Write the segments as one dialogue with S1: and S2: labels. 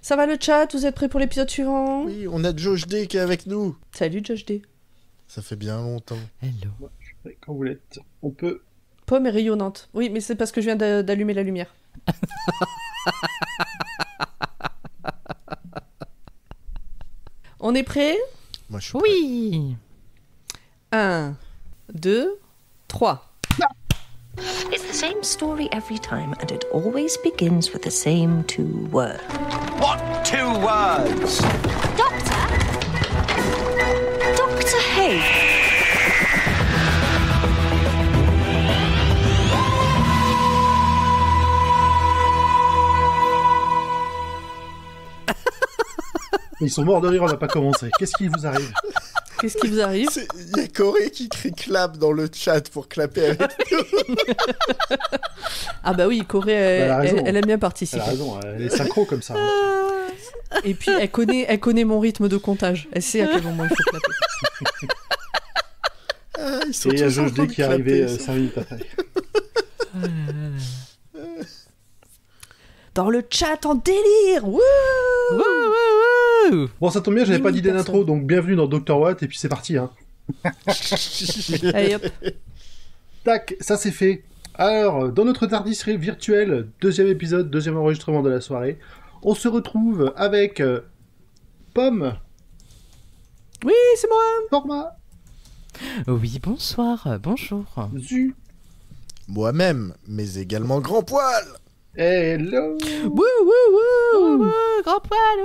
S1: Ça va le chat? Vous êtes prêts pour l'épisode suivant?
S2: Oui, on a Josh D qui est avec nous.
S1: Salut Josh D.
S2: Ça fait bien longtemps.
S3: Hello.
S4: Ouais, je suis prêt quand vous l'êtes. On peut...
S1: Pomme est rayonnante. Oui, mais c'est parce que je viens d'allumer la lumière. On est prêts?
S2: Moi, je suis
S3: Oui.
S1: 1, 2, 3.
S5: It's the same story every time, and it always begins with the same two words.
S6: What two words?
S5: Doctor? Doctor Hay.
S4: Ils sont morts de rire, on n'a pas commencé. Qu'est-ce qui vous arrive?
S1: Qu'est-ce qui vous arrive?
S2: Il y a Corée qui crie clap dans le chat pour clapper avec nous.
S1: Ah bah oui, Corée, elle aime bien participer.
S4: Elle a raison, elle est synchro comme ça. Hein.
S1: Et puis elle connaît mon rythme de comptage. Elle sait à quel moment il faut clapper.
S2: Ah, ils sont
S4: Et il y a
S2: tous en
S4: Josh
S2: train
S4: D
S2: de
S4: qui est arrivé
S2: clapper, ça.
S4: 5 minutes après.
S1: Dans le chat en délire. Wouh.
S3: Wouh.
S4: Bon, ça tombe bien, j'avais pas
S1: 10 000
S4: d'idée d'intro,
S1: personnes.
S4: donc bienvenue dans Dr. Watt, et puis c'est parti. Hein.
S1: Allez hop.
S4: Tac, ça c'est fait. Alors, dans notre TARDIS virtuel, deuxième épisode, deuxième enregistrement de la soirée, on se retrouve avec Pomme,
S1: Oui, c'est moi.
S4: Format,
S3: Oui, bonsoir, bonjour.
S4: Zu,
S2: Moi-même, mais également Grand Poil.
S4: Hello.
S1: Wouh wouh wouh.
S3: Grand poil.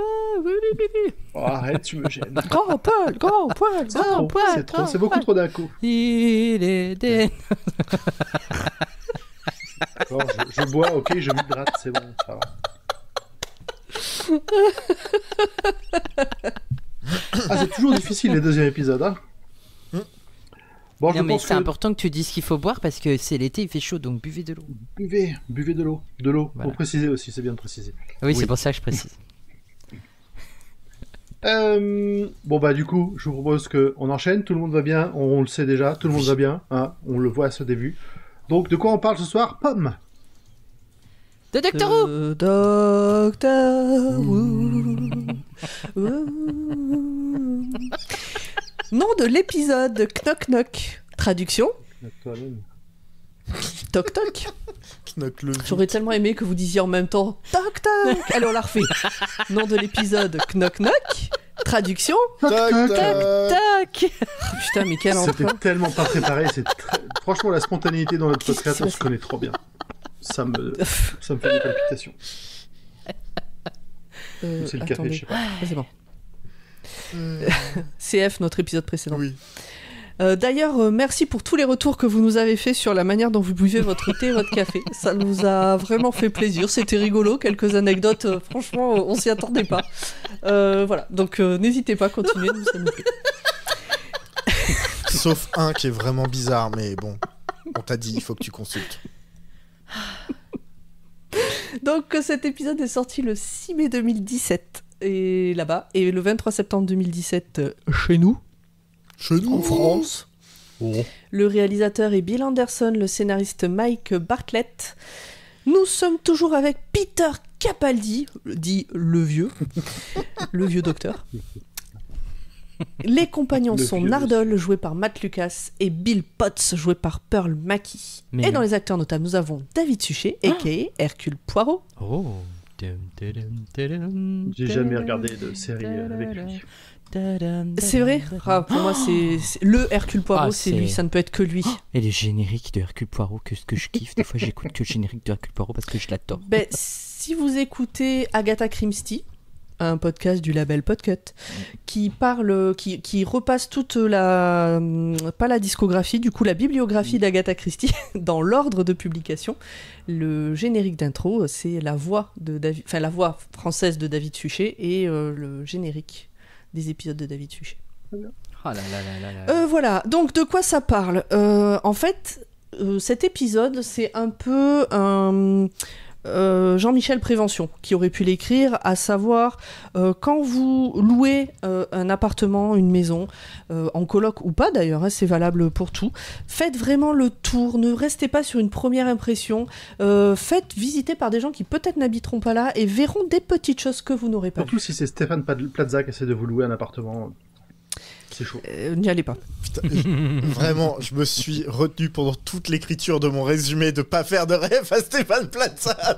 S4: Oh, arrête, tu me gênes.
S1: Grand poil, grand poil,
S4: C'est
S1: grand
S4: trop,
S1: poil.
S4: c'est trop, c'est beaucoup trop d'un coup.
S3: Il est des...
S4: D'accord, je bois, ok, je m'hydrate, c'est bon, ça va. Ah, c'est toujours difficile les deuxièmes épisodes, hein. Bon,
S3: Non
S4: je
S3: mais
S4: pense
S3: c'est
S4: que...
S3: important que tu dises qu'il faut boire parce que c'est l'été, il fait chaud, donc buvez de l'eau.
S4: Buvez de l'eau. De l'eau,
S3: Voilà.
S4: pour préciser aussi, c'est bien de préciser.
S3: Oui, c'est pour ça que je précise.
S4: Bon bah du coup, je vous propose qu'on enchaîne, tout le monde va bien, on le sait déjà, tout le monde va bien, hein, on le voit à ce début. Donc de quoi on parle ce soir? Pomme.
S3: De Doctor Who.
S1: Docteur Who. Who. Nom de l'épisode, Knock Knock. Traduction,
S4: Toi-même.
S1: Toc Toc.
S2: Knock le
S1: J'aurais tellement aimé que vous disiez en même temps Toc Toc. Allez, on la refait. Nom de l'épisode, Knock Knock. Traduction,
S2: Toc, toc.
S3: Tac.
S1: putain, mais quel
S4: C'était
S1: enfant.
S4: tellement pas préparé, c'est franchement la spontanéité dans notre
S1: Qu'est-ce qui
S4: podcast,
S1: s'est
S4: on
S1: passé
S4: se connaît trop bien. Ça me fait des palpitations. C'est le café,
S1: Attendez.
S4: je sais pas.
S1: Ah, c'est bon. CF, notre épisode précédent.
S2: Oui.
S1: D'ailleurs, merci pour tous les retours que vous nous avez fait sur la manière dont vous buvez votre thé et votre café. Ça nous a vraiment fait plaisir. C'était rigolo, quelques anecdotes. Franchement, on s'y attendait pas. Voilà, donc n'hésitez pas à continuer, ça nous plaît.
S2: Sauf un qui est vraiment bizarre, mais bon, on t'a dit, il faut que tu consultes.
S1: Donc cet épisode est sorti le 6 mai 2017 et là-bas, et le 23 septembre 2017 chez nous,
S2: Chez nous,
S1: en France.
S4: Oh.
S1: Le réalisateur est Bill Anderson, le scénariste Mike Bartlett. Nous sommes toujours avec Peter Capaldi, dit le vieux docteur. Les compagnons
S4: Le
S1: sont
S4: vieux
S1: Nardole, joué par Matt Lucas, et Bill Potts, joué par Pearl Mackie.
S3: Mais
S1: Et
S3: non.
S1: dans les acteurs notables, nous avons David Suchet, a.k.a. Hercule Poirot.
S3: Oh.
S4: J'ai jamais regardé de série avec lui.
S1: C'est vrai? Ah, pour moi, c'est le Hercule Poirot,
S3: Ah,
S1: c'est
S3: c'est-
S1: lui, ça ne peut être que lui.
S3: Et les génériques de Hercule Poirot, que je kiffe. Des fois, j'écoute que le générique de Hercule Poirot parce que je l'adore.
S1: Ben, si vous écoutez Agatha Christie, un podcast du label Podcut, qui repasse toute la, pas la discographie, du coup la bibliographie d'Agatha Christie dans l'ordre de publication, le générique d'intro, c'est la voix de David, enfin la voix française de David Suchet et le générique des épisodes de David Suchet.
S3: Oh là là là là là.
S1: Voilà, donc de quoi ça parle? En fait, cet épisode, c'est un peu Jean-Michel Prévention qui aurait pu l'écrire, à savoir quand vous louez un appartement, une maison, en coloc ou pas d'ailleurs, hein, c'est valable pour tout, faites vraiment le tour, ne restez pas sur une première impression, faites visiter par des gens qui peut-être n'habiteront pas là et verront des petites choses que vous n'aurez pas
S4: Surtout
S1: vues.
S4: si c'est Stéphane Plaza qui essaie de vous louer un appartement. C'est chaud.
S1: N'y allez pas.
S2: Putain, vraiment, je me suis retenu pendant toute l'écriture de mon résumé de pas faire de rêve à Stéphane Plaza.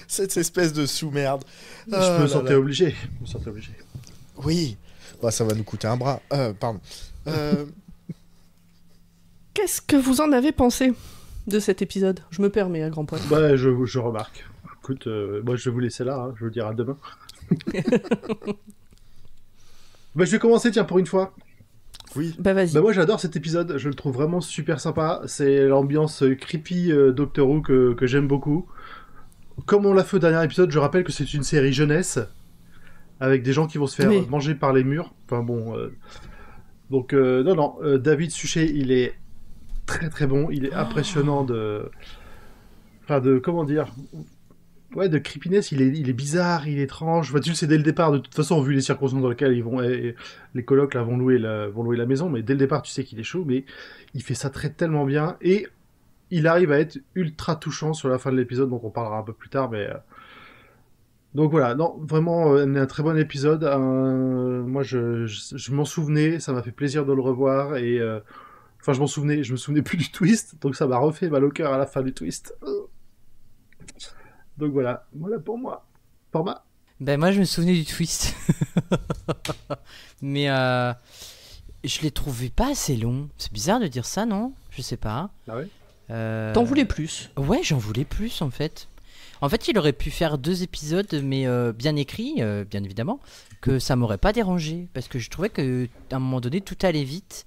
S2: Cette espèce de sous-merde.
S4: Je me sentais obligé.
S2: Oui. Bah, ça va nous coûter un bras. Pardon.
S1: Qu'est-ce que vous en avez pensé de cet épisode ? Je me permets à grand point.
S4: Bah, je remarque. Écoute, moi je vais vous laisser là, hein. Je veux dire à demain. Bah, je vais commencer, tiens, pour une fois.
S2: Oui.
S1: Bah vas-y.
S4: Bah, moi j'adore cet épisode, je le trouve vraiment super sympa. C'est l'ambiance creepy Doctor Who que j'aime beaucoup. Comme on l'a fait au dernier épisode, je rappelle que c'est une série jeunesse, avec des gens qui vont se faire
S1: Oui.
S4: manger par les murs. Enfin bon. Donc, non, David Suchet, il est très très bon, il est impressionnant de. Enfin, de. Comment dire ? Ouais, de creepiness, il est bizarre, il est étrange. Enfin, tu le sais dès le départ, de toute façon, vu les circonstances dans lesquelles les colocs là, vont louer la maison, mais dès le départ, tu sais qu'il est chaud, mais il fait ça tellement bien, et il arrive à être ultra touchant sur la fin de l'épisode, donc on parlera un peu plus tard, mais... Donc voilà, non, vraiment, un très bon épisode. Moi, je m'en souvenais, ça m'a fait plaisir de le revoir, et... Enfin, je me souvenais plus du twist, donc ça m'a refait mal au cœur à la fin du twist. Donc voilà pour moi. Format.
S3: Ben moi je me souvenais du twist. Mais je l'ai trouvé pas assez long. C'est bizarre de dire ça, non ? Je sais pas.
S4: Ah ouais ?
S1: T'en voulais plus ?
S3: Ouais, j'en voulais plus en fait. En fait, il aurait pu faire 2 épisodes, mais bien écrits, bien évidemment, que ça m'aurait pas dérangé. Parce que je trouvais qu'à un moment donné, tout allait vite.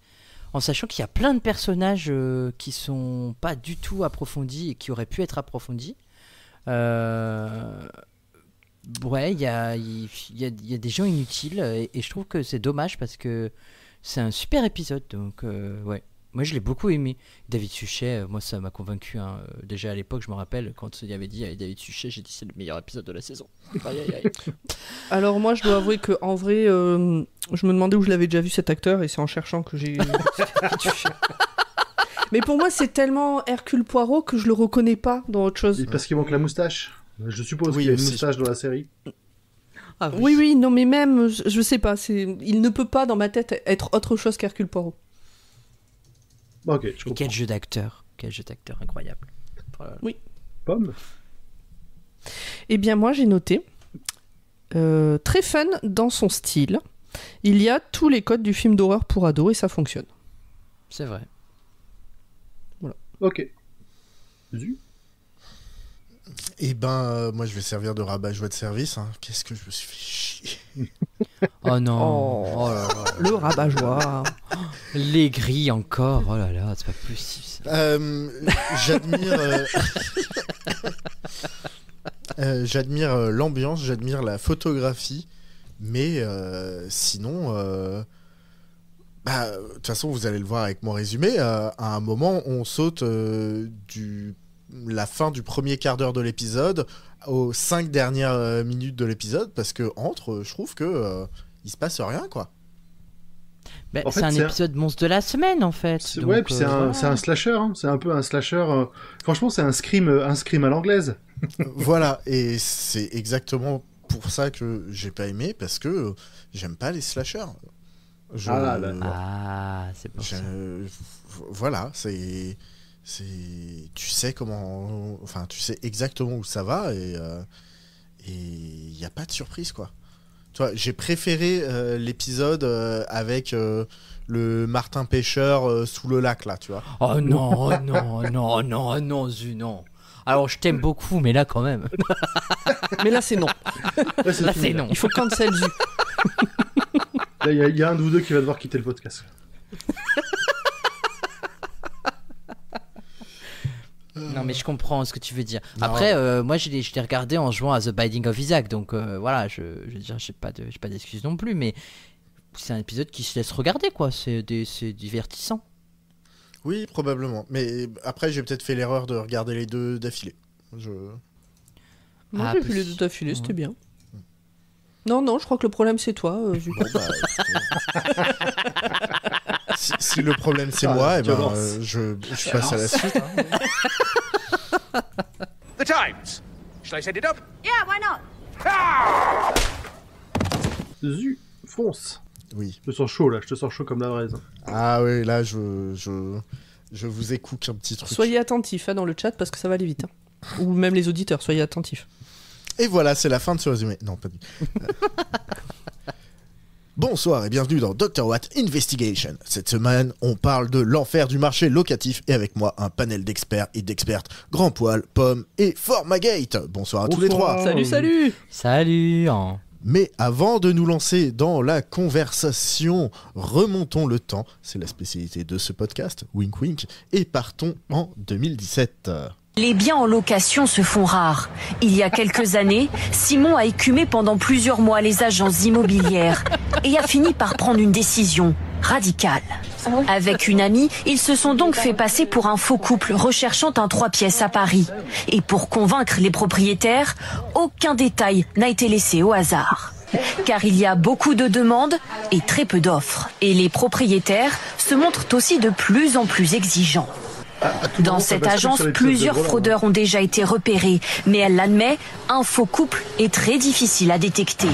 S3: En sachant qu'il y a plein de personnages qui sont pas du tout approfondis et qui auraient pu être approfondis. Ouais, il y a des gens inutiles et je trouve que c'est dommage parce que c'est un super épisode. Donc, ouais. Moi, je l'ai beaucoup aimé. David Suchet, moi, ça m'a convaincu. Hein. Déjà à l'époque, je me rappelle, quand il avait dit David Suchet, j'ai dit c'est le meilleur épisode de la saison. Aïe, aïe, aïe.
S1: Alors moi, je dois avouer que en vrai, je me demandais où je l'avais déjà vu cet acteur et c'est en cherchant que j'ai. Mais pour moi, c'est tellement Hercule Poirot que je le reconnais pas dans autre chose.
S4: Et parce qu'il manque la moustache. Je suppose
S2: Oui,
S4: qu'il y a une
S2: aussi.
S4: moustache dans la série.
S3: Ah,
S1: Oui, non, mais même, je sais pas, il ne peut pas dans ma tête être autre chose qu'Hercule Poirot.
S4: Ok, je
S3: Et
S4: comprends.
S3: quel jeu d'acteur incroyable. Voilà.
S4: Pomme.
S1: Eh bien, moi, j'ai noté très fun dans son style. Il y a tous les codes du film d'horreur pour ados et ça fonctionne.
S3: C'est vrai.
S4: Ok. Zu.
S2: Et ben, moi, je vais servir de rabat-joie de service. Hein. Qu'est-ce que je me suis fait chier.
S3: Oh non.
S1: Oh.
S3: Oh là là.
S1: Le rabat-joie.
S3: Les grilles encore. Oh là là, c'est pas possible. Ça.
S2: J'admire l'ambiance, j'admire la photographie, mais sinon, de toute façon, vous allez le voir avec mon résumé. À un moment, on saute la fin du premier quart d'heure de l'épisode aux 5 dernières minutes de l'épisode parce que je trouve que il se passe rien, quoi.
S3: Ben,
S4: En fait,
S3: c'est un
S4: c'est
S3: épisode monstre de la semaine en fait. Donc,
S4: Ouais, puis c'est
S3: voilà.
S4: un slasher. Hein. C'est un peu un slasher. Franchement, c'est un scream à l'anglaise.
S2: Voilà, et c'est exactement pour ça que j'ai pas aimé parce que j'aime pas les slashers.
S3: Ah, c'est pour ça.
S2: Voilà, tu sais comment, enfin, tu sais exactement où ça va et il y a pas de surprise, quoi. Tu vois, j'ai préféré l'épisode avec le Martin pêcheur sous le lac, là, tu vois.
S3: Oh non, non, Zu, non. Alors je t'aime beaucoup, mais là quand même.
S1: Mais là, c'est non.
S4: Ouais,
S3: Là
S4: fini,
S3: c'est non.
S1: Il faut cancel Zu.
S4: Là, il y a un de vous deux qui va devoir quitter le podcast.
S3: Non mais je comprends ce que tu veux dire.
S2: Non.
S3: Après, moi je l'ai regardé en jouant à The Binding of Isaac, donc voilà, je veux dire, j'ai pas d'excuses non plus, mais c'est un épisode qui se laisse regarder, quoi. C'est divertissant.
S2: Oui, probablement. Mais après, j'ai peut-être fait l'erreur de regarder les deux d'affilée.
S1: Moi, j'ai vu les deux d'affilée, c'était bien. Non, je crois que le problème, c'est toi, Zu.
S2: Bon, si le problème, c'est moi, je passe à la suite. Hein.
S6: The Times. Shall I set it up?
S7: Yeah, why not?
S4: Zu, fonce.
S2: Oui.
S4: Je te sens chaud là, je te sens chaud comme la braise.
S2: Ah oui, là, je vous écoute un petit truc.
S1: Soyez attentifs dans le chat parce que ça va aller vite. Ou même les auditeurs, soyez attentifs.
S2: Et voilà, c'est la fin de ce résumé. Non, pas du tout. Bonsoir et bienvenue dans Dr. Watt Investigation. Cette semaine, on parle de l'enfer du marché locatif et avec moi, un panel d'experts et d'expertes Grand Poil, Pomme et Formagate. Bonsoir à tous les trois.
S1: Salut.
S3: Salut.
S2: Mais avant de nous lancer dans la conversation, remontons le temps, c'est la spécialité de ce podcast, wink wink, et partons en 2017.
S8: Les biens en location se font rares. Il y a quelques années, Simon a écumé pendant plusieurs mois les agences immobilières et a fini par prendre une décision radicale. Avec une amie, ils se sont donc fait passer pour un faux couple recherchant un 3 pièces à Paris. Et pour convaincre les propriétaires, aucun détail n'a été laissé au hasard. Car il y a beaucoup de demandes et très peu d'offres. Et les propriétaires se montrent aussi de plus en plus exigeants. Dans cette agence, plusieurs fraudeurs ont déjà été repérés, mais elle l'admet, un faux couple est très difficile à détecter.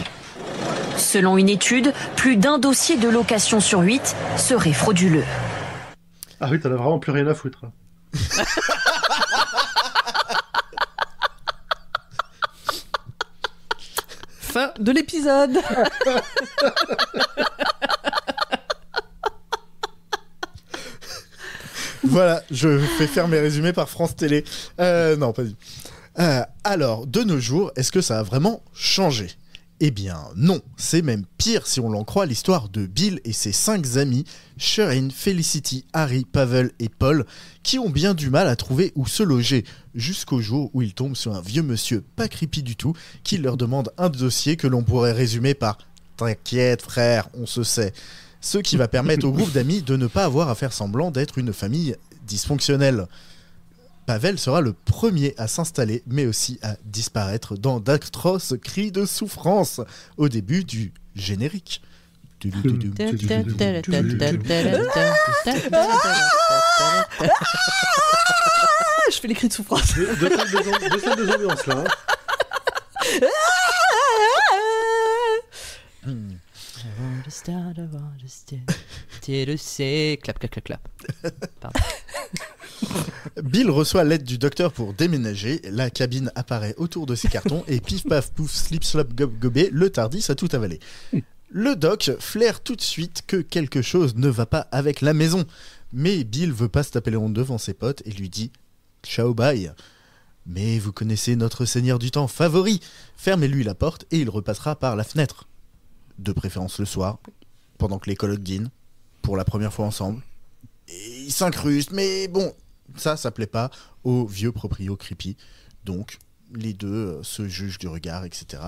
S8: Selon une étude, plus d'un dossier de location sur 8 serait frauduleux.
S4: Ah oui, t'en as vraiment plus rien à foutre.
S1: Fin de l'épisode.
S2: Voilà, je fais faire mes résumés par France Télé. Non, pas du tout. Alors, de nos jours, est-ce que ça a vraiment changé ? Eh bien, non. C'est même pire si on l'en croit l'histoire de Bill et ses 5 amis, Sherine, Felicity, Harry, Pavel et Paul, qui ont bien du mal à trouver où se loger, jusqu'au jour où ils tombent sur un vieux monsieur pas creepy du tout, qui leur demande un dossier que l'on pourrait résumer par « T'inquiète frère, on se sait ». Ce qui va permettre au groupe d'amis de ne pas avoir à faire semblant d'être une famille dysfonctionnelle. Pavel sera le premier à s'installer, mais aussi à disparaître dans d'atroces cris de souffrance au début du générique.
S1: Je fais les cris de souffrance.
S4: Deux salles de ambiance là.
S3: Clap, clap, clap, clap. Pardon.
S2: Bill reçoit l'aide du docteur pour déménager, la cabine apparaît autour de ses cartons et pif paf pouf slip slop gob gobé, le Tardis a tout avalé. Le doc flaire tout de suite que quelque chose ne va pas avec la maison, mais Bill veut pas se taper les honte devant ses potes et lui dit « Ciao bye ». Mais vous connaissez notre seigneur du temps favori, fermez-lui la porte et il repassera par la fenêtre. De préférence le soir, pendant que les colocs dînent, pour la première fois ensemble. Et ils s'incrustent, mais bon, ça plaît pas aux vieux proprios creepy. Donc, les deux se jugent du regard, etc.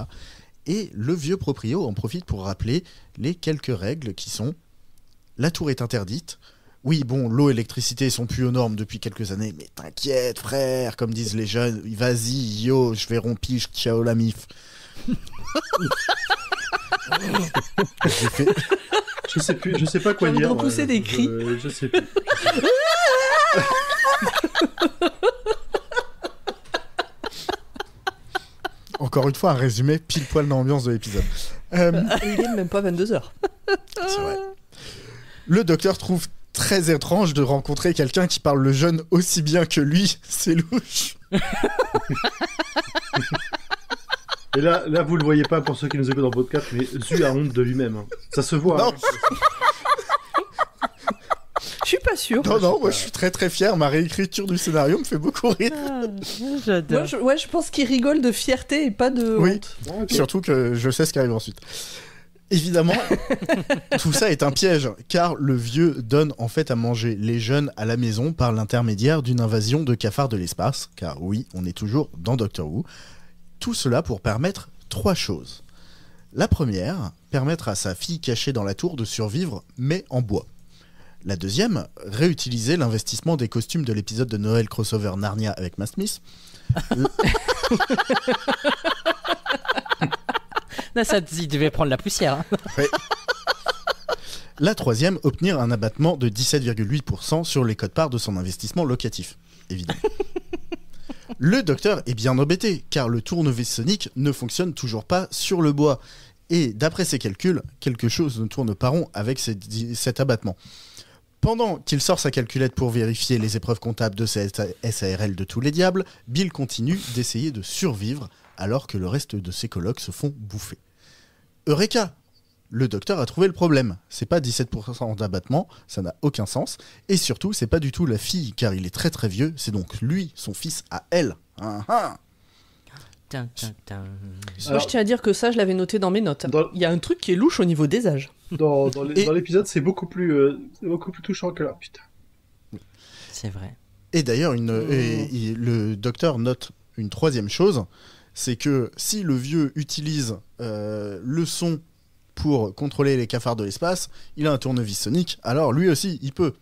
S2: Et le vieux proprio en profite pour rappeler les quelques règles qui sont: la tour est interdite. Oui, bon, l'eau et l'électricité sont plus aux normes depuis quelques années, mais t'inquiète, frère, comme disent les jeunes, vas-y, yo, je vais rompiche, ciao la mif.
S4: Je sais pas quoi
S1: J'ai envie
S4: dire.
S1: de repousser des cris.
S4: Je sais plus.
S2: Encore une fois, un résumé pile poil dans l'ambiance de l'épisode.
S1: Il est même pas 22h.
S2: C'est vrai. Le docteur trouve très étrange de rencontrer quelqu'un qui parle le jeune aussi bien que lui. C'est louche.
S4: Et là, vous le voyez pas pour ceux qui nous écoutent en podcast, mais Zu a honte de lui-même. Hein. Ça se voit.
S2: Non.
S1: Hein. Je suis pas sûr.
S2: Non, moi je suis très très fier. Ma réécriture du scénario me fait beaucoup rire.
S3: J'adore.
S1: Moi, je pense qu'il rigole de fierté et pas de
S2: Oui,
S1: honte.
S4: Okay.
S2: surtout que je sais ce qui arrive ensuite. Évidemment, tout ça est un piège, car le vieux donne en fait à manger les jeunes à la maison par l'intermédiaire d'une invasion de cafards de l'espace, car oui, on est toujours dans Doctor Who. Tout cela pour permettre 3 choses. La première, permettre à sa fille cachée dans la tour de survivre, mais en bois. La deuxième, réutiliser l'investissement des costumes de l'épisode de Noël crossover Narnia avec Matt Smith.
S3: Non, ça, il devait prendre la poussière. Hein.
S2: Ouais. La troisième, obtenir un abattement de 17,8% sur les quotes-parts de son investissement locatif, évidemment. Le docteur est bien embêté, car le tournevis sonique ne fonctionne toujours pas sur le bois. Et d'après ses calculs, quelque chose ne tourne pas rond avec cet abattement. Pendant qu'il sort sa calculette pour vérifier les épreuves comptables de ses SARL de tous les diables, Bill continue d'essayer de survivre alors que le reste de ses colocs se font bouffer. Eureka! Le docteur a trouvé le problème. C'est pas 17% d'abattement, ça n'a aucun sens. Et surtout, c'est pas du tout la fille, car il est très très vieux, c'est donc lui, son fils, à elle.
S3: Tin, tin, tin.
S1: Moi, je tiens à dire que ça, je l'avais noté dans mes notes. Il y a un truc qui est louche au niveau des âges.
S4: Dans l'épisode, c'est beaucoup plus touchant que là. Putain.
S3: C'est vrai.
S2: Et d'ailleurs, le docteur note une troisième chose, c'est que si le vieux utilise le son pour contrôler les cafards de l'espace, il a un tournevis sonique, alors lui aussi, il peut.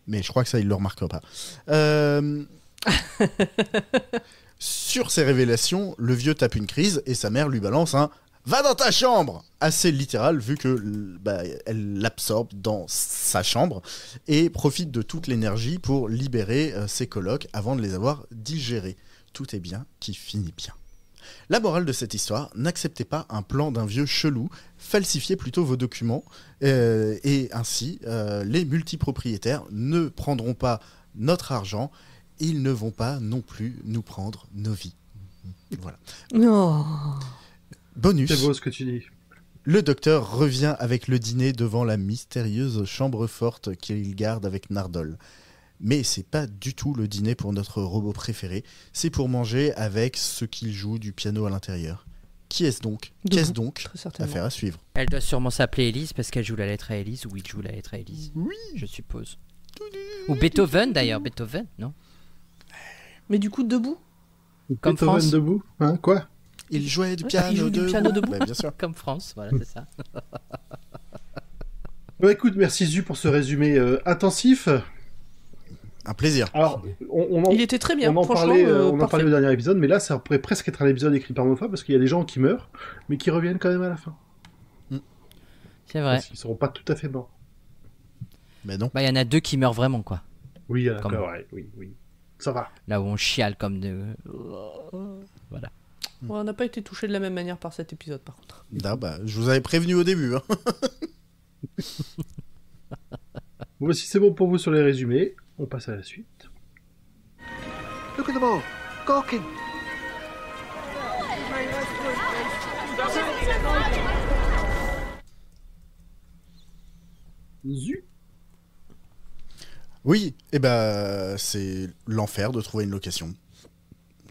S2: Mais je crois que ça, il le remarquera pas. Sur ces révélations, le vieux tape une crise et sa mère lui balance un « Va dans ta chambre !» assez littéral, vu que elle l'absorbe dans sa chambre et profite de toute l'énergie pour libérer ses colocs avant de les avoir digérés. Tout est bien qui finit bien. La morale de cette histoire, n'acceptez pas un plan d'un vieux chelou, falsifiez plutôt vos documents, et ainsi, les multipropriétaires ne prendront pas notre argent, ils ne vont pas non plus nous prendre nos vies. Voilà.
S1: Oh.
S2: Bonus.
S4: C'est beau ce que tu dis.
S2: Le docteur revient avec le dîner devant la mystérieuse chambre forte qu'il garde avec Nardole. Mais c'est pas du tout le dîner pour notre robot préféré, c'est pour manger avec ce qu'il joue du piano à l'intérieur. Qui est-ce donc ? Qu'est-ce donc ? Affaire à suivre.
S3: Elle doit sûrement s'appeler Élise parce qu'elle joue la lettre à Élise, ou il joue la lettre à Élise.
S2: Oui.
S3: Je suppose. Ou Beethoven d'ailleurs, Beethoven, non ?
S1: Mais du coup, debout ?
S3: Comme
S4: Beethoven
S3: France.
S4: debout, hein, quoi ?
S2: Il jouait du
S1: Ouais,
S2: piano,
S1: il joue du piano debout.
S2: Ouais, bien sûr.
S3: Comme France, voilà, c'est ça.
S4: Bah écoute, merci Zu pour ce résumé intensif.
S2: Un plaisir.
S4: Alors,
S1: Il était très bien,
S4: on en
S1: franchement,
S4: parlait, on en
S1: parfait.
S4: parlait au dernier épisode, mais là, ça pourrait presque être un épisode écrit par Moffat parce qu'il y a des gens qui meurent, mais qui reviennent quand même à la fin.
S3: C'est vrai.
S4: Parce qu'ils seront pas tout à fait morts.
S2: Mais non.
S3: Bah, il y en a deux qui meurent vraiment, quoi.
S4: Oui, d'accord,
S3: Comme-
S4: ouais, oui. Ça va.
S3: Là où on chiale comme de... Voilà.
S1: Ouais, on n'a pas été touché de la même manière par cet épisode, par contre.
S2: Je vous avais prévenu au début. Hein.
S4: Bon, si c'est bon pour vous sur les résumés, on passe à la suite.
S6: Look at them all. Gawking.
S4: Zu.
S2: Oui, c'est l'enfer de trouver une location.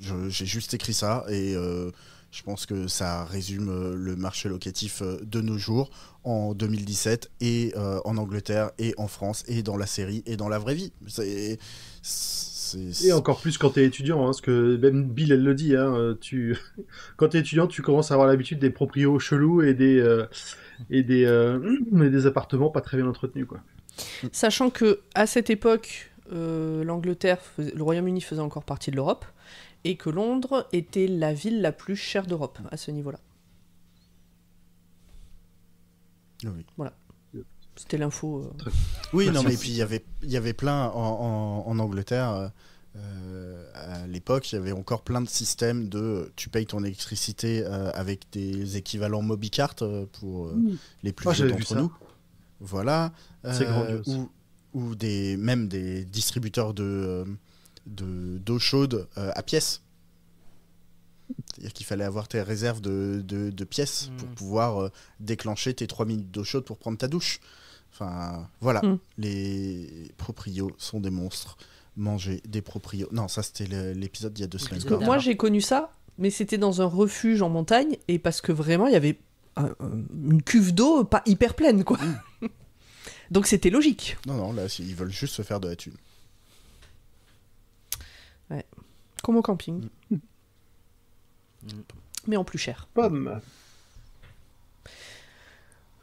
S2: J'ai juste écrit ça et je pense que ça résume le marché locatif de nos jours en 2017 et en Angleterre et en France et dans la série et dans la vraie vie.
S4: Et encore plus quand t'es étudiant, hein, parce que même Bill, elle le dit, hein, quand t'es étudiant, tu commences à avoir l'habitude des proprios chelous et des appartements pas très bien entretenus, quoi.
S1: Sachant que à cette époque, l'Angleterre, le Royaume-Uni faisait encore partie de l'Europe, et que Londres était la ville la plus chère d'Europe à ce niveau-là.
S2: Oui.
S1: Voilà. C'était l'info.
S2: Oui,
S4: Merci.
S2: non, mais puis il y avait plein en Angleterre. À l'époque, il y avait encore plein de systèmes de tu payes ton électricité avec des équivalents Mobicart pour les plus vieux
S4: j'avais vu
S2: d'entre
S4: ça.
S2: nous. Voilà.
S4: C'est grandiose.
S2: Ou même des distributeurs d'eau chaude à pièces. C'est-à-dire qu'il fallait avoir tes réserves de pièces pour pouvoir déclencher tes 3 minutes d'eau chaude pour prendre ta douche. Enfin, voilà. Les proprios sont des monstres. Manger des proprios. Non, ça c'était l'épisode d'il y a 2 semaines.
S1: Parce que moi, j'ai connu ça, mais c'était dans un refuge en montagne, et parce que vraiment, il y avait une cuve d'eau pas hyper pleine, quoi. Donc c'était logique.
S2: Non, là, ils veulent juste se faire de la thune.
S1: Ouais. Comme au camping. Mais en plus cher.
S4: Pomme.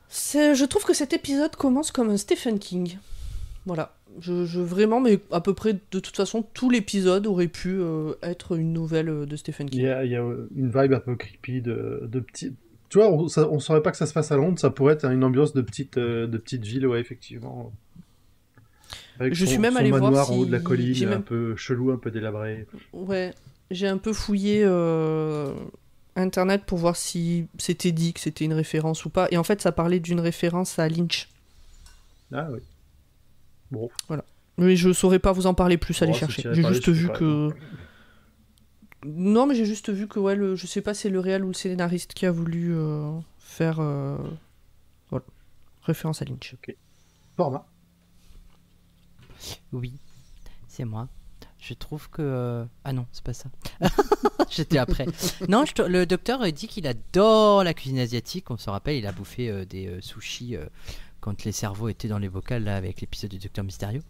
S1: Je trouve que cet épisode commence comme un Stephen King. Voilà. Vraiment, mais à peu près, de toute façon, tout l'épisode aurait pu être une nouvelle de Stephen
S4: Il
S1: King.
S4: y a une vibe un peu creepy de petit. Tu vois, on saurait pas que ça se passe à Londres, ça pourrait être une ambiance de petite ville, ouais, effectivement. Avec
S1: Je
S4: son
S1: suis même allé voir
S4: manoir
S1: si-
S4: en haut de la colline,
S1: j'ai
S4: un
S1: même-
S4: peu chelou, un peu délabré.
S1: Ouais, j'ai un peu fouillé Internet pour voir si c'était dit que c'était une référence ou pas. Et en fait, ça parlait d'une référence à Lynch.
S4: Ah oui. Bon.
S1: Mais je saurais pas vous en parler plus, allez
S4: Oh, c'est
S1: chercher.
S4: tiré
S1: J'ai
S4: par les
S1: juste
S4: cheveux,
S1: vu
S4: quand
S1: que... Non, mais j'ai juste vu que, ouais, je sais pas si c'est le réal ou le scénariste qui a voulu faire voilà, référence à Lynch.
S4: Format.
S3: Oui, c'est moi. Je trouve que... Ah non, c'est pas ça. J'étais après. Non, le docteur dit qu'il adore la cuisine asiatique. On se rappelle, il a bouffé des sushis quand les cerveaux étaient dans les vocales, là, avec l'épisode du Docteur Mysterio.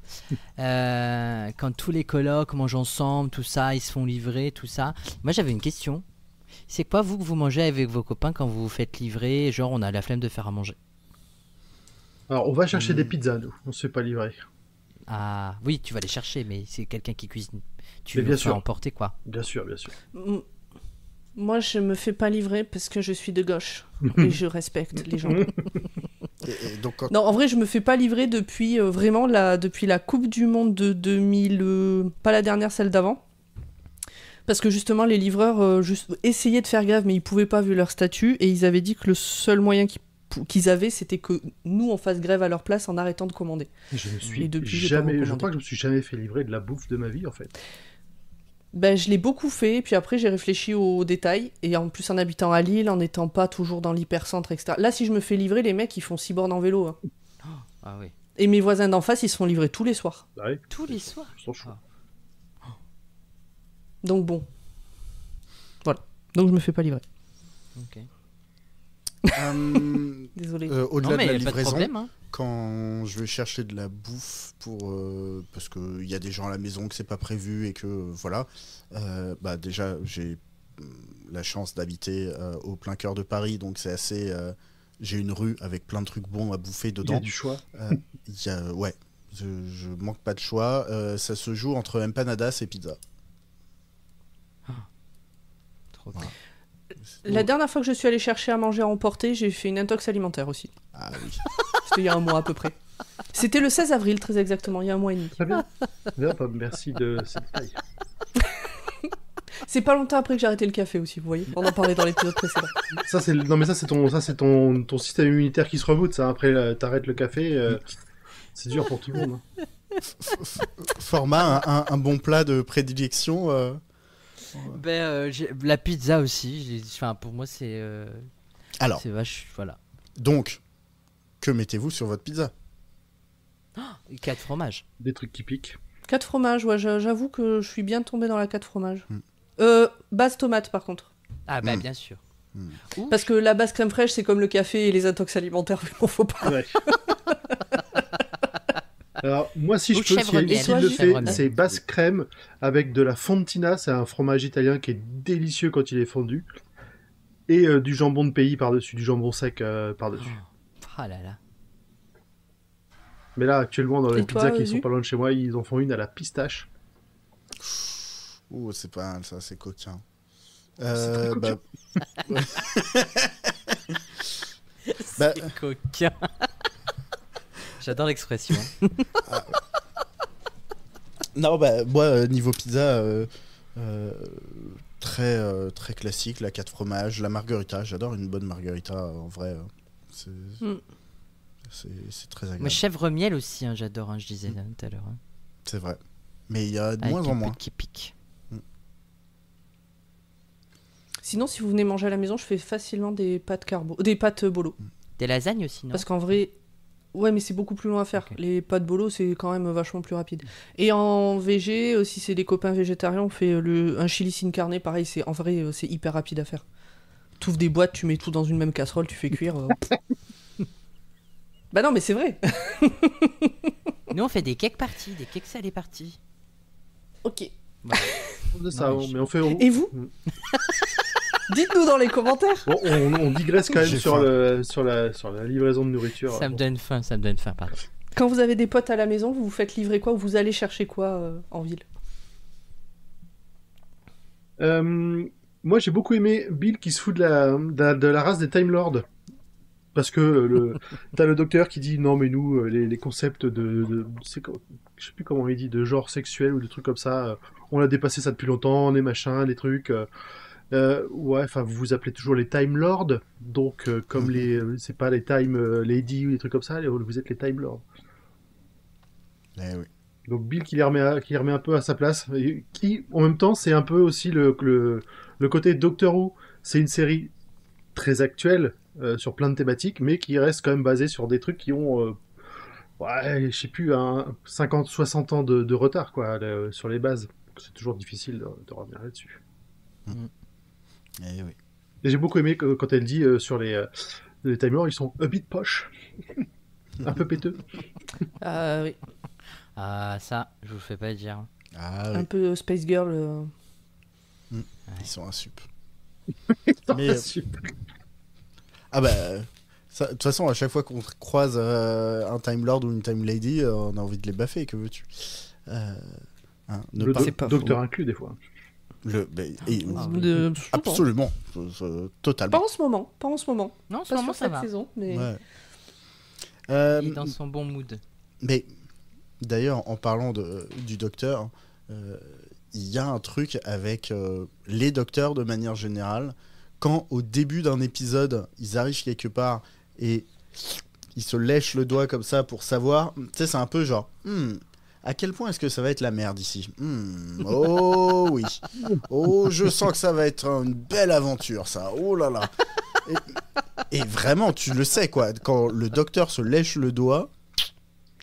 S3: Quand tous les colocs mangent ensemble, tout ça, ils se font livrer, tout ça. Moi, j'avais une question. C'est quoi, vous, que vous mangez avec vos copains quand vous vous faites livrer? Genre, on a la flemme de faire à manger.
S4: Alors, on va chercher des pizzas, nous. On se fait pas livrer.
S3: Ah, oui, tu vas les chercher, mais c'est quelqu'un qui cuisine. Tu
S4: Mais bien
S3: veux faire
S4: sûr.
S3: emporter, quoi.
S4: Bien sûr, bien sûr.
S1: Moi, je me fais pas livrer parce que je suis de gauche. Et je respecte les gens.
S2: Et donc, quand...
S1: Non, en vrai, je me fais pas livrer depuis vraiment depuis la Coupe du Monde de 2000, pas la dernière, celle d'avant. Parce que justement, les livreurs essayaient de faire grève, mais ils pouvaient pas vu leur statut, et ils avaient dit que le seul moyen qu'ils avaient, c'était que nous, on fasse grève à leur place en arrêtant de commander.
S4: Je me suis
S1: Et depuis, j'ai
S4: jamais...
S1: pas
S4: Je
S1: recommandé.
S4: crois que je me suis jamais fait livrer de la bouffe de ma vie, en fait.
S1: Ben, je l'ai beaucoup fait, puis après j'ai réfléchi aux détails, et en plus en habitant à Lille, en n'étant pas toujours dans l'hypercentre, etc. Là, si je me fais livrer, les mecs, ils font 6 bornes en vélo. Hein.
S3: Ah oui.
S1: Et mes voisins d'en face, ils se font livrer tous les soirs.
S4: Bah oui,
S3: Tous les soirs.
S4: ils sont chauds.
S1: Donc bon. Voilà. Donc je me fais pas livrer.
S3: Ok.
S1: Désolé.
S2: Au-delà
S3: Non, mais
S2: de la
S3: y a pas de
S2: livraison,
S3: problème, hein.
S2: quand je vais chercher de la bouffe parce qu'il y a des gens à la maison que c'est pas prévu et que voilà, bah déjà j'ai la chance d'habiter au plein cœur de Paris, donc c'est assez. J'ai une rue avec plein de trucs bons à bouffer
S4: Il y
S2: dedans.
S4: a du choix.
S2: Ouais, je manque pas de choix. Ça se joue entre empanadas et pizza.
S3: Trop
S2: Voilà.
S1: La dernière fois que je suis allée chercher à manger à emporter, j'ai fait une intox alimentaire aussi.
S2: Ah oui.
S1: C'était il y a un mois à peu près. C'était le 16 avril, très exactement, il y a un mois et demi.
S4: Très bien. Bien, bah, merci de cette taille.
S1: C'est pas longtemps après que j'ai arrêté le café aussi, vous voyez. On en parlait dans l'épisode précédent.
S4: Ça, c'est non, mais ça, c'est ton système immunitaire qui se reboot. Ça. Après, t'arrêtes le café. C'est dur pour tout le monde. Hein.
S2: Format, un bon plat de prédilection.
S3: La pizza aussi. Enfin, pour moi, c'est.
S2: Alors,
S3: C'est vache. Voilà.
S2: donc, que mettez-vous sur votre pizza?
S3: 4 fromages.
S4: Des trucs qui piquent.
S1: 4 fromages, ouais, j'avoue que je suis bien tombée dans la 4 fromages. Base tomate par contre.
S3: Ah, bah,
S2: Mm.
S3: bien sûr.
S2: Mm.
S1: Parce que la base crème fraîche, c'est comme le café et les intox alimentaires, il faut pas.
S4: Ouais. Alors, moi, si je
S3: Ou
S4: peux,
S3: chèvre miel.
S4: s'il le
S3: Chèvre
S4: fait,
S3: miel.
S4: c'est basse crème avec de la fontina. C'est un fromage italien qui est délicieux quand il est fondu. Et du jambon de pays par-dessus, du jambon sec par-dessus.
S3: Ah là là.
S4: Mais là, actuellement, dans les
S1: Et toi,
S4: pizzas qui
S1: Zu
S4: sont pas loin de chez moi, ils en font une à la pistache.
S2: Ouh, c'est pas mal ça, c'est coquin.
S4: très coquin.
S2: Bah,
S3: C'est coquin. J'adore l'expression.
S2: non, bah, moi, niveau pizza, très classique, la 4 fromages, la margarita. J'adore une bonne margarita, en vrai. C'est très agréable.
S3: Moi, chèvre miel aussi, hein, j'adore, hein, je disais là, tout à l'heure. Hein.
S2: C'est vrai. Mais il y a de
S3: Avec
S2: moins en
S3: une
S2: moins.
S3: pute qui pique.
S1: Sinon, si vous venez manger à la maison, je fais facilement des pâtes bolo.
S3: Des lasagnes aussi, non?
S1: Parce qu'en vrai, ouais, mais c'est beaucoup plus long à faire.
S3: Ok.
S1: Les pâtes bolo, c'est quand même vachement plus rapide. Et en VG, si c'est des copains végétariens, on fait un chili sin carne, pareil, en vrai, c'est hyper rapide à faire. Tu ouvres des boîtes, tu mets tout dans une même casserole, tu fais cuire. Bah non, mais c'est vrai.
S3: Nous, on fait des cakes parties, des cakes salés parties.
S1: Ok.
S4: De ça,
S3: Non, mais
S4: mais on fait.
S1: Et vous Dites-nous dans les commentaires.
S4: Bon, on digresse quand même
S2: J'ai
S4: sur
S2: faim.
S4: la livraison de nourriture.
S3: Ça me donne faim, pardon.
S1: Quand vous avez des potes à la maison, vous vous faites livrer quoi ou vous allez chercher quoi en ville?
S4: Moi, j'ai beaucoup aimé Bill qui se fout de la race des Time Lords. Parce que t'as le docteur qui dit non, mais nous, les concepts je sais plus comment il dit, de genre sexuel ou des trucs comme ça, on a dépassé ça depuis longtemps, on est machin, des trucs. Ouais, enfin, vous vous appelez toujours les Time Lords, donc comme c'est pas les Time Lady ou des trucs comme ça, vous êtes les Time Lords.
S2: Eh oui.
S4: Donc Bill qui les remet un peu à sa place, et qui en même temps c'est un peu aussi le côté Doctor Who. C'est une série très actuelle sur plein de thématiques, mais qui reste quand même basée sur des trucs qui ont, ouais, je sais plus, 50-60 ans de retard quoi, sur les bases. Donc, c'est toujours difficile de revenir là-dessus.
S2: Eh oui.
S4: Et j'ai beaucoup aimé quand elle dit sur les Time Lords, ils sont a bit poche, un peu péteux.
S1: Oui.
S3: Ah, ça, je vous le fais pas dire.
S2: Ah
S1: Un
S2: oui.
S1: peu Space Girl.
S2: Ils sont un sup.
S4: Putain,
S2: Mais,
S4: super.
S2: Ah bah, de toute façon, à chaque fois qu'on croise un Time Lord ou une Time Lady, on a envie de les baffer, que veux-tu ne
S4: Le
S2: pas...
S1: C'est pas
S4: docteur
S1: faux.
S4: inclus des fois.
S2: Absolument, totalement.
S1: Pas en ce moment.
S3: Non, en ce
S1: Pas
S3: moment,
S1: sur
S3: ça
S1: cette
S3: va.
S1: saison, mais
S2: Ouais.
S3: Il est dans son bon mood.
S2: Mais d'ailleurs, en parlant du docteur, il y a un truc avec les docteurs de manière générale. Quand au début d'un épisode, ils arrivent quelque part et ils se lèchent le doigt comme ça pour savoir, tu sais, c'est un peu genre, à quel point est-ce que ça va être la merde ici? Oh oui. Oh, je sens que ça va être une belle aventure, ça. Oh là là. Et vraiment, tu le sais, quoi. Quand le docteur se lèche le doigt,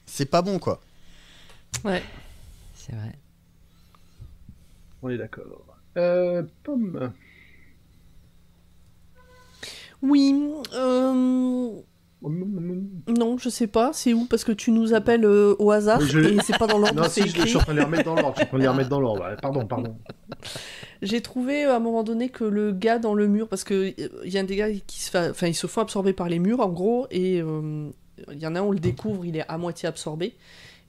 S2: c'est pas bon, quoi.
S1: ouais.
S3: C'est vrai.
S4: On est d'accord. Pomme.
S1: Oui. Non, je sais pas. C'est où? Parce que tu nous appelles au hasard
S4: Oui,
S1: et c'est pas dans l'ordre
S4: Non,
S1: où c'est
S4: si, je
S1: écrit.
S4: suis en train de les remettre dans l'ordre. Pardon.
S1: J'ai trouvé à un moment donné que le gars dans le mur, parce que il y a un des gars qui ils se font absorber par les murs en gros, et il y en a un on le découvre, il est à moitié absorbé.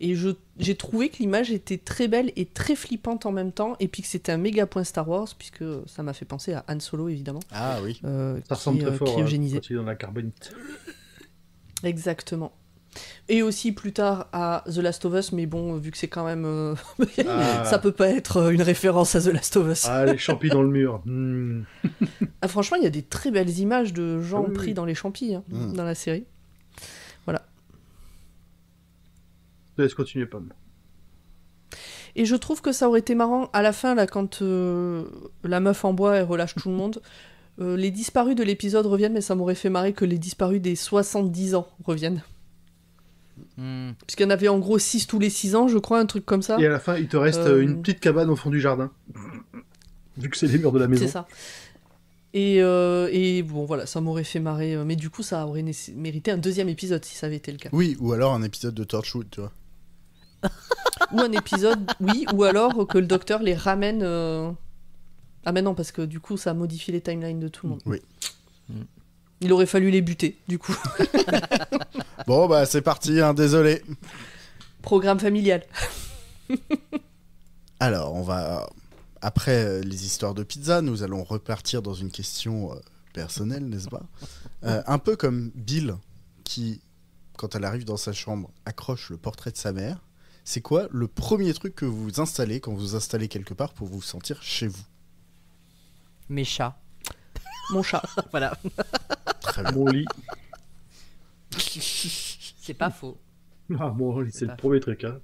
S1: Et j'ai trouvé que l'image était très belle et très flippante en même temps, et puis que c'était un méga point Star Wars, puisque ça m'a fait penser à Han Solo évidemment.
S2: Ah oui.
S4: Ça ressemble très fort
S1: cryogénisé.
S4: quand il est dans la carbonite.
S1: Exactement. Et aussi plus tard à The Last of Us, mais bon, vu que c'est quand même... ça peut pas être une référence à The Last of Us.
S4: Ah, les champis dans le mur.
S1: Ah, franchement, il y a des très belles images de gens
S4: Oui.
S1: pris dans les champis dans la série. Voilà.
S4: Je laisse continuer, Pomme.
S1: Et je trouve que ça aurait été marrant à la fin, là, quand la meuf en bois, elle relâche tout le monde. Les disparus de l'épisode reviennent, mais ça m'aurait fait marrer que les disparus des 70 ans reviennent. Puisqu'il y en avait en gros 6 tous les 6 ans, je crois, un truc comme ça.
S4: Et à la fin, il te reste une petite cabane au fond du jardin. Vu que c'est les murs de la maison.
S1: C'est ça. Et bon, voilà, ça m'aurait fait marrer. Mais du coup, ça aurait mérité un deuxième épisode si ça avait été le cas.
S2: Oui, ou alors un épisode de Torchwood, tu vois.
S1: Ou un épisode, oui, ou alors que le docteur les ramène. Ah, mais non, parce que du coup, ça modifie les timelines de tout le monde.
S2: Oui.
S1: Il aurait fallu les buter, du coup.
S2: Bon, bah c'est parti, hein, désolé.
S1: Programme familial.
S2: Alors, on va... Après les histoires de pizza, nous allons repartir dans une question personnelle, n'est-ce pas? Un peu comme Bill, qui, quand elle arrive dans sa chambre, accroche le portrait de sa mère. C'est quoi le premier truc que vous installez quand vous installez quelque part pour vous sentir chez vous?
S3: Mes chats.
S1: Mon chat.
S3: Voilà.
S2: Très bien.
S4: Mon lit.
S3: C'est pas faux.
S4: Ah, mon lit, c'est le premier truc. Hein.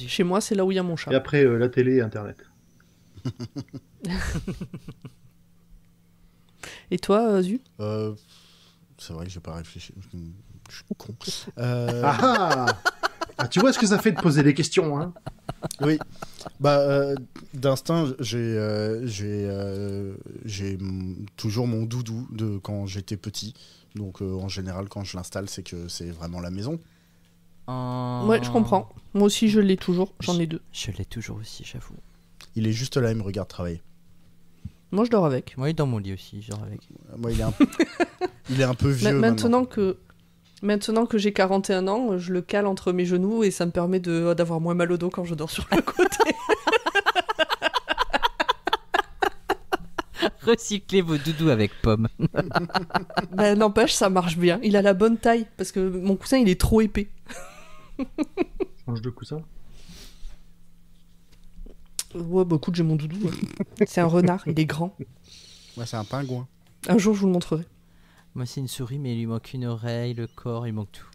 S1: Chez moi, c'est là où il y a mon chat.
S4: Et après, la télé et Internet.
S1: Et toi, Zu?
S2: C'est vrai que j'ai pas réfléchi. Je suis con.
S4: Ah, tu vois ce que ça fait de poser des questions, hein?
S2: Oui. Bah, d'instinct, j'ai toujours mon doudou de quand j'étais petit. Donc, en général, quand je l'installe, c'est que c'est vraiment la maison.
S1: Ouais, je comprends. Moi aussi, je l'ai toujours. J'en ai 2.
S3: Je l'ai toujours aussi, j'avoue.
S2: Il est juste là, il me regarde travailler.
S1: Moi, je dors avec.
S3: Moi, il est dans mon lit aussi, genre avec.
S2: Moi, il est un peu vieux.
S1: Maintenant Maintenant que j'ai 41 ans, je le cale entre mes genoux et ça me permet d'avoir moins mal au dos quand je dors sur le côté.
S3: Recyclez vos doudous avec Pomme.
S1: Ben, n'empêche, ça marche bien. Il a la bonne taille parce que mon coussin il est trop épais.
S4: Change de coussin.
S1: Ouais, bah écoute, j'ai mon doudou. Ouais. C'est un renard, il est grand.
S2: Ouais, c'est un pingouin.
S1: Un jour, je vous le montrerai.
S3: Moi, c'est une souris, mais il lui manque une oreille, le corps, il manque tout.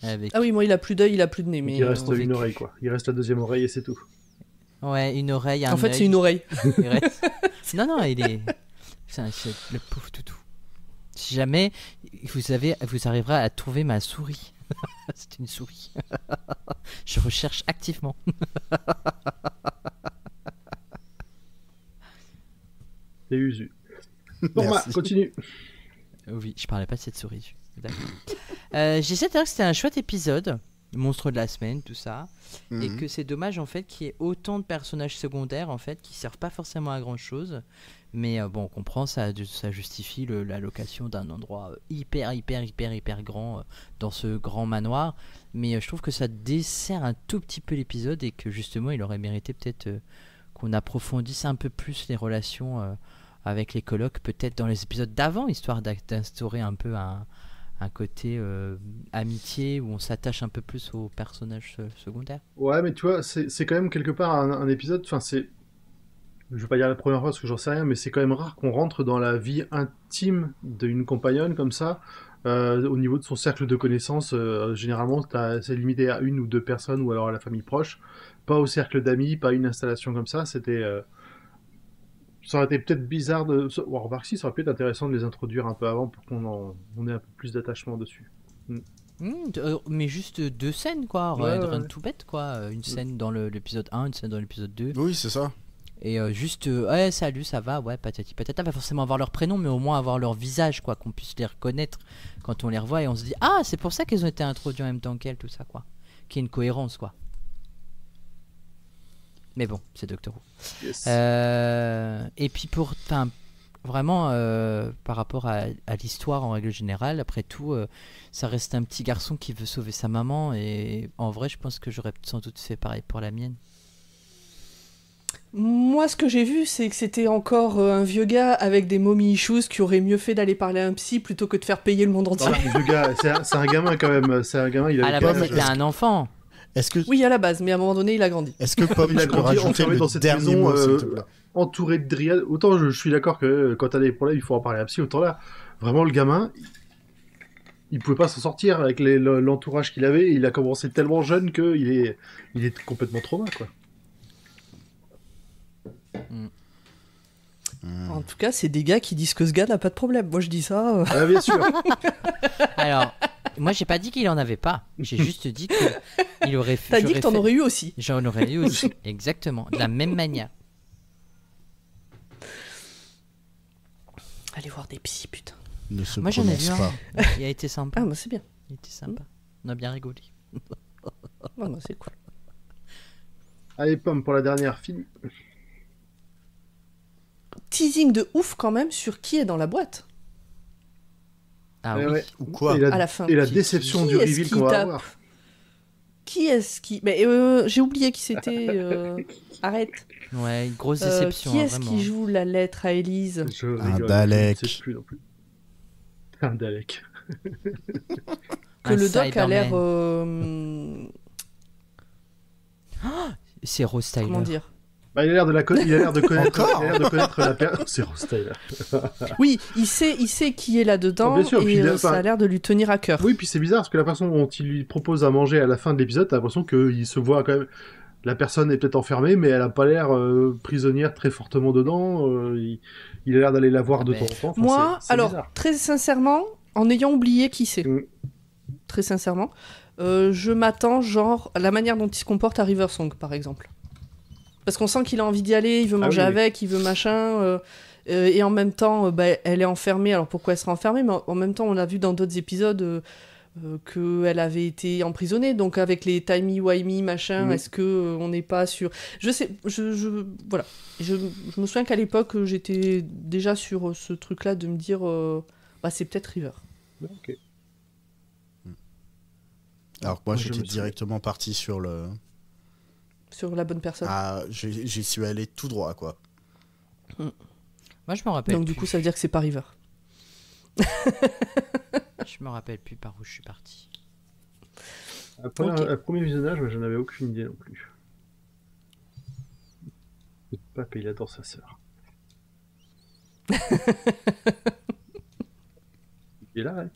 S3: Avec...
S1: Ah oui, moi, il a plus d'œil, il a plus de nez. Mais
S4: Il reste
S3: avec-
S4: une oreille, quoi. Il reste la deuxième oreille et c'est tout.
S3: Ouais, une oreille, un
S1: en fait,
S3: œil.
S1: c'est une oreille.
S3: Il reste- Non, il est... c'est le pauvre toutou. Si jamais vous arriverez à trouver ma souris. C'est une souris. Je recherche activement.
S4: C'est Usu. Norma,
S2: Merci.
S4: continue.
S3: Oui, je parlais pas de cette souris. D'accord. J'essaie de dire que c'était un chouette épisode, monstre de la semaine, tout ça, et
S2: Mhm.
S3: que c'est dommage en fait qu'il y ait autant de personnages secondaires en fait qui servent pas forcément à grand chose, mais bon, on comprend, ça justifie la location d'un endroit hyper grand dans ce grand manoir, mais je trouve que ça dessert un tout petit peu l'épisode et que justement il aurait mérité peut-être qu'on approfondisse un peu plus les relations avec les colocs, peut-être dans les épisodes d'avant, histoire d'instaurer un peu un côté amitié où on s'attache un peu plus aux personnages secondaires.
S4: Ouais, mais tu vois, c'est quand même quelque part un épisode. Enfin, c'est. Je vais pas dire la première fois parce que j'en sais rien, mais c'est quand même rare qu'on rentre dans la vie intime d'une compagnonne comme ça. Au niveau de son cercle de connaissances, généralement, c'est limité à une ou deux personnes ou alors à la famille proche. Pas au cercle d'amis, pas une installation comme ça. C'était. Ça aurait été peut-être bizarre de. Bon, remarque si, ça aurait pu être intéressant de les introduire un peu avant pour on ait un peu plus d'attachement dessus.
S3: Mais juste 2 scènes quoi,
S4: Ouais,
S3: rien
S4: ouais.
S3: de tout bête quoi. Une scène dans l'épisode 1, une scène dans l'épisode 2.
S2: Oui, c'est ça.
S3: Et juste, ouais, salut, ça va, ouais, patati patata, pas forcément avoir leur prénom, mais au moins avoir leur visage, quoi, qu'on puisse les reconnaître quand on les revoit et on se dit, ah, c'est pour ça qu'ils ont été introduits en même temps qu'elle, tout ça, quoi. Qu'il y ait une cohérence, quoi. Mais bon, c'est Doctor Who.
S4: Yes.
S3: Et puis vraiment, par rapport à l'histoire en règle générale, après tout, ça reste un petit garçon qui veut sauver sa maman, et en vrai, je pense que j'aurais sans doute fait pareil pour la mienne.
S1: Moi, ce que j'ai vu, c'est que c'était encore un vieux gars avec des mommy issues qui aurait mieux fait d'aller parler à un psy plutôt que de faire payer le monde entier.
S4: Voilà, le gars, c'est un gamin quand même. C'est un gamin, il a
S3: À la
S4: quel
S3: base,
S4: âge
S3: c'était un enfant.
S2: Est-ce que,
S1: Oui, à la base, mais à un moment donné, il a grandi.
S2: est-ce que Pomme,
S4: Il a
S2: tu peux
S4: grandi
S2: rajouter
S4: enfermé
S2: le
S4: dans cette
S2: dernier
S4: maison,
S2: mot, s'il te plaît.
S4: entouré de dryades. Autant je suis d'accord que quand t'as des problèmes, il faut en parler à un psy. Autant là, vraiment, le gamin, il pouvait pas s'en sortir avec l'entourage qu'il avait. Il a commencé tellement jeune qu'il est complètement trauma, quoi.
S1: En tout cas, c'est des gars qui disent que ce gars n'a pas de problème. Moi, je dis ça.
S4: Ah, bien sûr.
S3: Alors, moi, j'ai pas dit qu'il en avait pas. J'ai juste dit que il aurait fait.
S1: T'as dit que t'en aurais eu aussi.
S3: J'en aurais eu aussi. Exactement. De la même manière.
S1: Allez voir des psys, putain.
S2: Ne se
S3: Moi, j'en ai
S2: prononce
S3: vu un.
S2: pas.
S3: Il a été sympa.
S1: Ah, bah c'est bien.
S3: Il était sympa. On a bien rigolé.
S1: Non, non, c'est cool.
S4: Allez, Pomme, pour la dernière, fini.
S1: Teasing de ouf quand même sur qui est dans la boîte.
S3: Ah
S4: Ouais,
S3: oui.
S4: ouais.
S2: Ou quoi
S4: Et
S1: À la fin.
S4: Et la
S3: Qui-
S4: déception
S1: qui
S4: du
S1: est-ce
S4: reveal
S1: qui
S4: qu'on va
S1: tape
S4: avoir.
S1: Qui est-ce qui... Mais j'ai oublié qui c'était. Arrête.
S3: Ouais, une grosse déception.
S1: Qui
S3: hein,
S1: est-ce
S3: vraiment.
S1: qui joue la lettre à Élise?
S4: Je rigole,
S2: Dalek.
S4: je ne sais plus non plus. Un Dalek.
S1: Que
S3: Un
S1: le doc a l'air...
S3: Cyberman. C'est Rose Tyler.
S1: comment dire?
S4: Bah, il a l'air de connaître.
S2: Encore
S4: Il a l'air de connaître la personne. C'est Rose Tyler.
S1: Oui, il sait qui est là-dedans
S4: Oh, bien sûr, puis
S1: et
S4: il a-
S1: ça
S4: enfin,
S1: a l'air de lui tenir à cœur.
S4: Oui, puis c'est bizarre parce que la façon dont il lui propose à manger à la fin de l'épisode, t'as l'impression qu'il se voit quand même. La personne est peut-être enfermée, mais elle a pas l'air prisonnière très fortement dedans. Il a l'air d'aller la voir de
S3: ben,
S4: temps en temps. Enfin,
S1: Moi,
S4: c'est
S1: alors,
S4: bizarre.
S1: très sincèrement, en ayant oublié qui c'est,
S4: Mm.
S1: très sincèrement, je m'attends genre à la manière dont il se comporte à Riversong, par exemple. Parce qu'on sent qu'il a envie d'y aller, il veut manger
S4: oui, oui.
S1: avec, il veut machin, et en même temps, elle est enfermée. Alors pourquoi elle sera enfermée? Mais en même temps, on a vu dans d'autres épisodes qu'elle avait été emprisonnée. Donc avec les timey-wimey, machin,
S4: Mm.
S1: est-ce que on n'est pas sûr? Je sais, voilà. Je me souviens qu'à l'époque, j'étais déjà sur ce truc-là de me dire, c'est peut-être River.
S4: Ok.
S2: Alors que moi,
S4: Moi, je
S2: j'étais
S4: me souviens.
S2: directement parti sur le.
S1: Sur la bonne personne.
S2: Ah, j'y suis allé tout droit, quoi.
S3: Moi, je me rappelle.
S1: Donc du
S3: plus.
S1: coup, ça veut dire que c'est pas River.
S3: Je me rappelle plus par où je suis parti.
S4: À premier visionnage, moi, j'en avais aucune idée non plus. Le pape, il adore sa sœur. Il est là, ouais.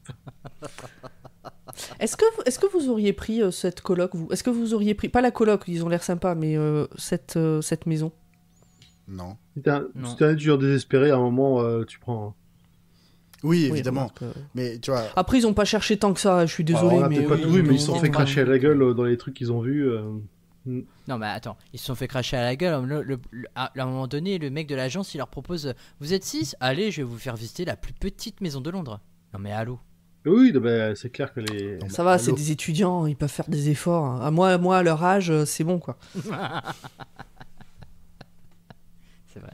S1: Est-ce que vous auriez pris cette coloc, vous? Est-ce que vous auriez pris, pas la coloc, ils ont l'air sympas, mais cette maison?
S2: Non.
S4: Si t'es
S3: Non.
S4: un étudiant désespéré, à un moment, tu prends.
S2: Oui,
S1: Oui,
S2: évidemment.
S1: remarque,
S2: Mais tu vois,
S1: Après, ils ont pas cherché tant que ça, je suis désolé,
S4: Alors, on a
S1: mais...
S4: peut-être pas
S1: oui,
S4: tout vu, mais ils se sont
S1: non,
S4: fait
S1: non,
S4: cracher à la gueule dans les trucs qu'ils ont vus.
S3: Non, mais attends, ils se sont fait cracher à la gueule. À un moment donné, le mec de l'agence, il leur propose Vous êtes 6 Allez, je vais vous faire visiter la plus petite maison de Londres. Non, mais allô.
S4: Oui, bah, c'est clair que les.
S1: Ça va, c'est
S2: Allô.
S1: des étudiants, ils peuvent faire des efforts. Hein. Moi, à leur âge, c'est bon, quoi.
S3: C'est vrai.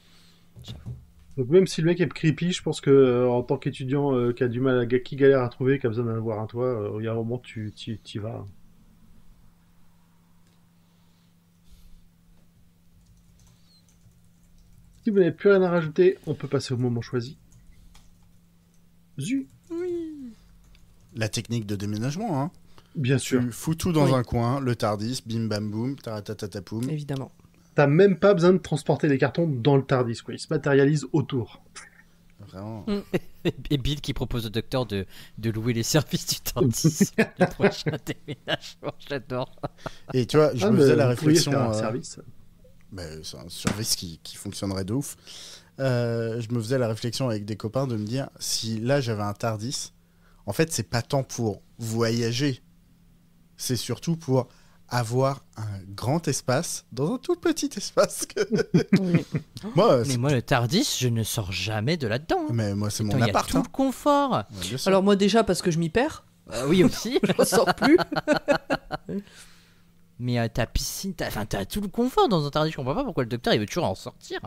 S4: Donc, même si le mec est creepy, je pense que en tant qu'étudiant qui a du mal, qui galère à trouver, qui a besoin d'avoir un toit, il y a un moment tu y vas. Si vous n'avez plus rien à rajouter, on peut passer au moment choisi. Zu.
S2: la technique de déménagement, hein.
S4: Bien sûr.
S2: Tu fous tout dans
S1: Oui.
S2: un coin, le Tardis, bim bam boum, taratatapoum.
S1: Évidemment.
S4: T'as même pas besoin de transporter les cartons dans le Tardis, quoi. Ils se matérialisent autour.
S2: Vraiment.
S3: Et Bill qui propose au docteur de louer les services du Tardis le prochain déménagement. J'adore.
S2: Et tu vois, je me
S4: mais
S2: faisais la
S4: vous pourriez
S2: réflexion.
S4: faire un service.
S2: C'est un service qui fonctionnerait de ouf. Je me faisais la réflexion avec des copains de me dire si là j'avais un Tardis, en fait, c'est pas tant pour voyager, c'est surtout pour avoir un grand espace dans un tout petit espace.
S1: Oui.
S2: moi,
S3: Mais
S2: c'est...
S3: moi, le Tardis, je ne sors jamais de là-dedans.
S2: Mais moi, c'est
S3: Attends,
S2: mon
S3: il y a
S2: appart.
S3: tout
S2: hein.
S3: le confort.
S2: Ouais, bien sûr.
S1: Alors moi, déjà, parce que je m'y perds,
S3: Oui, aussi.
S1: je ressors plus.
S3: Mais ta piscine, t'as tout le confort dans un Tardis. Je comprends pas pourquoi le docteur il veut toujours en sortir.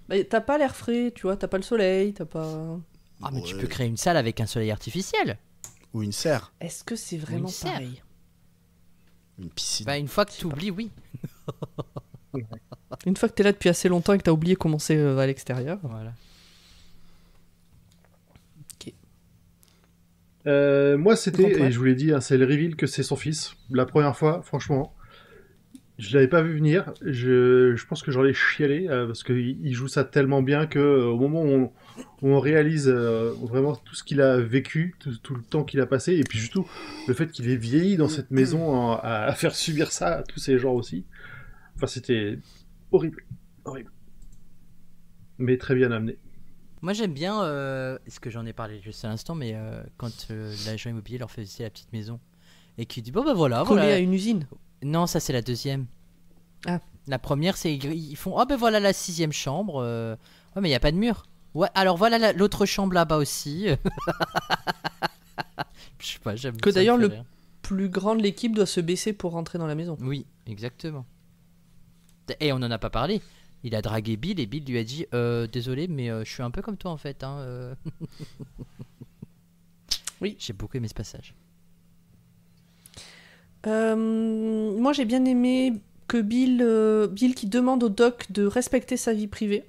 S1: Bah, t'as pas l'air frais, tu vois, t'as pas le soleil, t'as pas...
S3: Ah, mais tu
S2: Ouais.
S3: peux créer une salle avec un soleil artificiel.
S2: Ou une serre,
S1: Est-ce que c'est vraiment
S3: Une serre.
S1: pareil?
S2: une piscine.
S3: Bah, une fois que tu oublies, oui.
S1: Une fois que t'es là depuis assez longtemps et que t'as oublié comment c'est à l'extérieur.
S3: Voilà.
S4: Moi, c'était,
S1: Grand-père.
S4: et je vous l'ai dit, hein, c'est le reveal que c'est son fils. La première fois, franchement, je l'avais pas vu venir. Je pense que j'en ai chialé parce qu'il joue ça tellement bien que au moment où on réalise vraiment tout ce qu'il a vécu, tout le temps qu'il a passé, et puis surtout le fait qu'il ait vieilli dans cette maison à faire subir ça à tous ces gens aussi. Enfin, c'était horrible, horrible, mais très bien amené.
S3: Moi, j'aime bien, ce que j'en ai parlé juste à l'instant, mais quand l'agent immobilier leur fait visiter la petite maison et qui dit bon, bah voilà.
S1: Collé
S3: voilà.
S1: à une usine.
S3: Non, ça c'est la deuxième.
S1: Ah.
S3: La première, c'est ils font oh ben voilà la 6e chambre. Ouais, mais il y a pas de mur. Ouais, alors voilà l'autre chambre là-bas aussi. Je sais pas, j'aime.
S1: Que
S3: ça me
S1: d'ailleurs,
S3: fait
S1: le-
S3: rire.
S1: Plus grande, l'équipe doit se baisser pour rentrer dans la maison.
S3: Oui, exactement. Et on en a pas parlé. Il a dragué Bill et Bill lui a dit désolé, mais je suis un peu comme toi en fait. Hein,
S1: Oui.
S3: J'ai beaucoup aimé ce passage.
S1: Moi, j'ai bien aimé que Bill qui demande au doc de respecter sa vie privée,